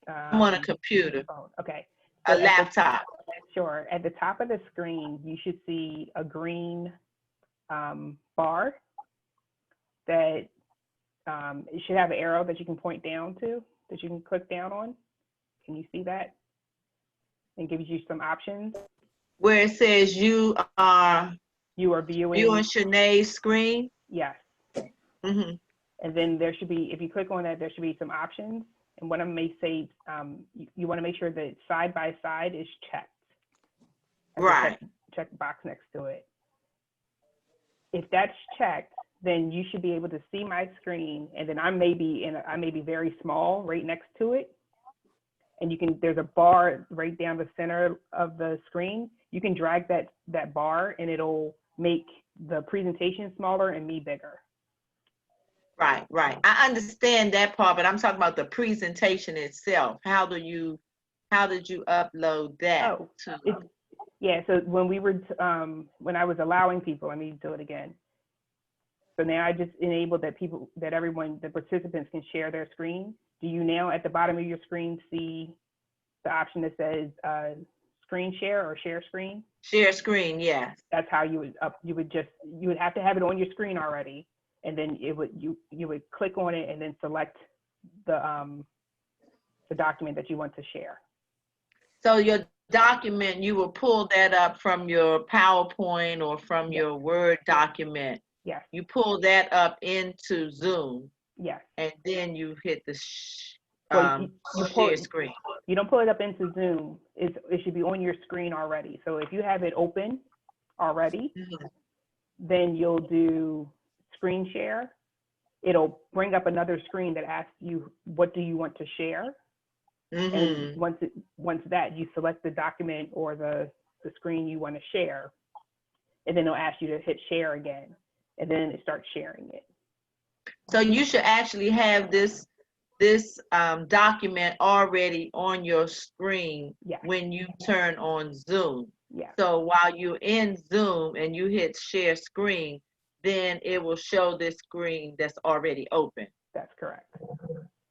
I'm on a computer. Phone? Okay. So a laptop. Sure. At the top of the screen, you should see a green bar that it should have an arrow that you can point down to, that you can click down on. Can you see that? And gives you some options. Where it says you are viewing Chenay's screen? Yes. Mm-hmm. And then there should be, if you click on that, there should be some options. And one of them may say, you want to make sure that side by side is checked. Right. Check box next to it. If that's checked, then you should be able to see my screen, and then I may be very small right next to it. And there's a bar right down the center of the screen. You can drag that bar and it'll make the presentation smaller and me bigger. Right. I understand that part, but I'm talking about the presentation itself. How did you upload that? Yeah, so when we were, when I was allowing people, let me do it again. So now I just enabled that everyone, the participants can share their screen. Do you now at the bottom of your screen see the option that says screen share or share screen? Share screen, yes. That's how you would have to have it on your screen already, and then you would click on it and then select the document that you want to share. So your document, you will pull that up from your PowerPoint or from your Word document. Yes. You pull that up into Zoom. Yes. And then you hit the share screen. You don't pull it up into Zoom. It should be on your screen already. So if you have it open already, then you'll do screen share. It'll bring up another screen that asks you, what do you want to share? And once that, you select the document or the screen you want to share, and then it'll ask you to hit share again, and then it starts sharing it. So you should actually have this document already on your screen when you turn on Zoom. So while you're in Zoom and you hit share screen, then it will show this screen that's already open. That's correct.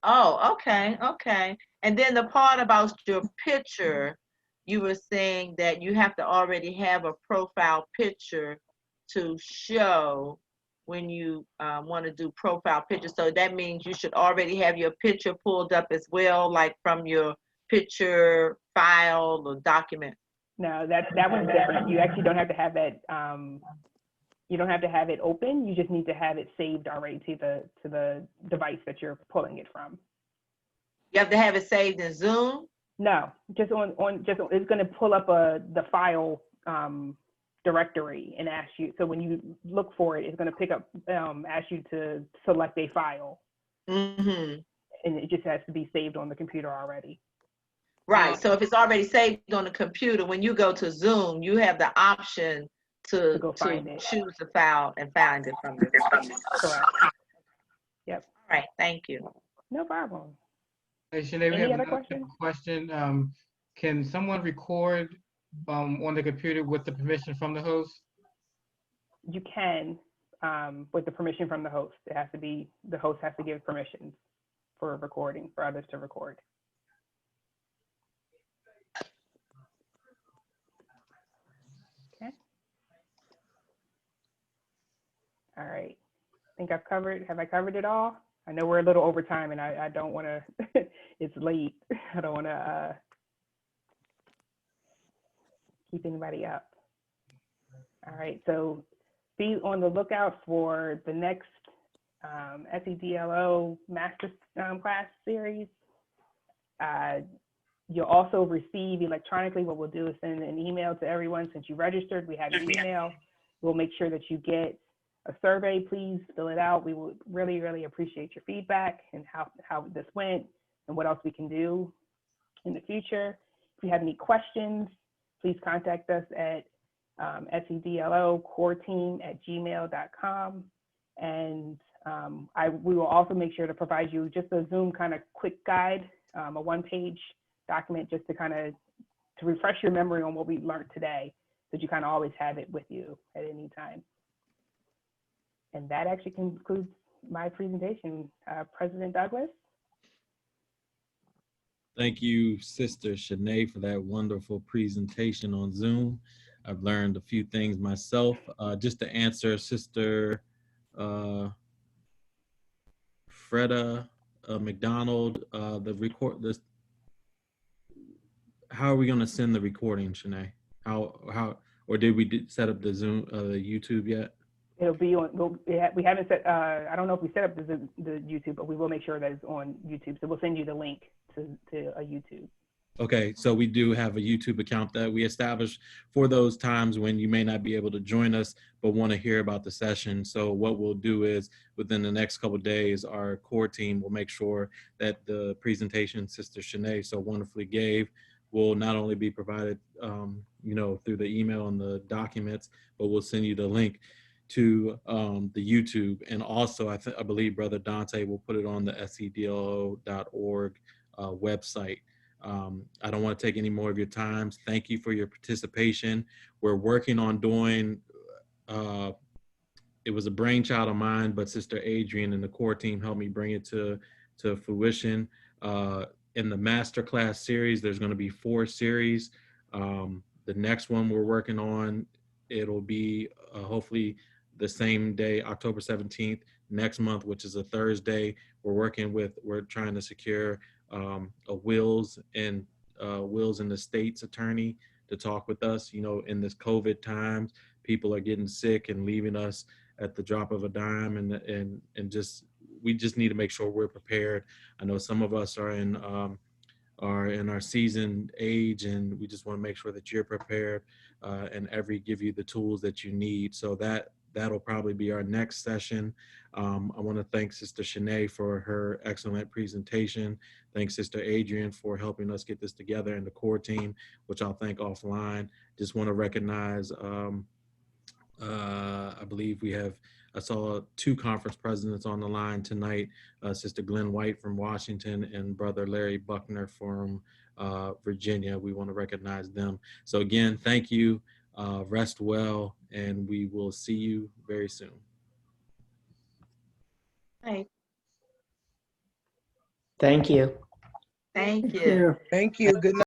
Oh, okay. And then the part about your picture, you were saying that you have to already have a profile picture to show when you want to do profile picture. So that means you should already have your picture pulled up as well, like from your picture file or document. No, that one's different. You actually don't have to have that. You don't have to have it open. You just need to have it saved already to the device that you're pulling it from. You have to have it saved in Zoom? No, just it's going to pull up the file directory and ask you. So when you look for it, it's going to pick up, ask you to select a file. And it just has to be saved on the computer already. Right. So if it's already saved on the computer, when you go to Zoom, you have the option to choose the file and find it from the computer. Correct. Yep. All right. Thank you. No problem. Hey, Chenay, we have another question. Can someone record on the computer with the permission from the host? You can, with the permission from the host. It has to be, the host has to give permission for recording, for others to record. Okay. All right. I think have I covered it all? I know we're a little over time and I don't want to, it's late. I don't want to keep anybody up. All right, so be on the lookout for the next SEDLO Master Class Series. You'll also receive electronically, what we'll do is send an email to everyone. Since you registered, we have your email. We'll make sure that you get a survey. Please fill it out. We would really, really appreciate your feedback and how this went and what else we can do in the future. If you have any questions, please contact us at sedlocoreteam@gmail.com. And we will also make sure to provide you just a Zoom kind of quick guide, a one-page document just to kind of to refresh your memory on what we learned today, so that you kind of always have it with you at any time. And that actually concludes my presentation. President Douglas. Thank you, Sister Chenay, for that wonderful presentation on Zoom. I've learned a few things myself. Just to answer Sister Freda McDonald, how are we going to send the recording, Chenay? How or did we set up the Zoom, the YouTube yet? It'll be on. We haven't set. I don't know if we set up the YouTube, but we will make sure that it's on YouTube. So we'll send you the link to a YouTube. Okay, so we do have a YouTube account that we established for those times when you may not be able to join us, but want to hear about the session. So what we'll do is within the next couple of days, our core team will make sure that the presentation Sister Chenay so wonderfully gave will not only be provided, through the email and the documents, but we'll send you the link to the YouTube. And also, I believe Brother Dante will put it on the SEDLO.org website. I don't want to take any more of your time. Thank you for your participation. We're working on doing, it was a brainchild of mine, but Sister Adrian and the core team helped me bring it to fruition. In the masterclass series, there's going to be 4 series. The next one we're working on, it'll be hopefully the same day, October 17th, next month, which is a Thursday. We're trying to secure a wills and the state's attorney to talk with us. In this COVID times, people are getting sick and leaving us at the drop of a dime, and we just need to make sure we're prepared. I know some of us are in our seasoned age, and we just want to make sure that you're prepared and give you the tools that you need. So that'll probably be our next session. I want to thank Sister Chenay for her excellent presentation. Thanks Sister Adrian for helping us get this together, and the core team, which I'll thank offline. Just want to recognize, I believe I saw 2 conference presidents on the line tonight, Sister Glenn White from Washington and Brother Larry Buckner from Virginia. We want to recognize them. So again, thank you. Rest well, and we will see you very soon. Thank Thank you. you. Thank you. Good night.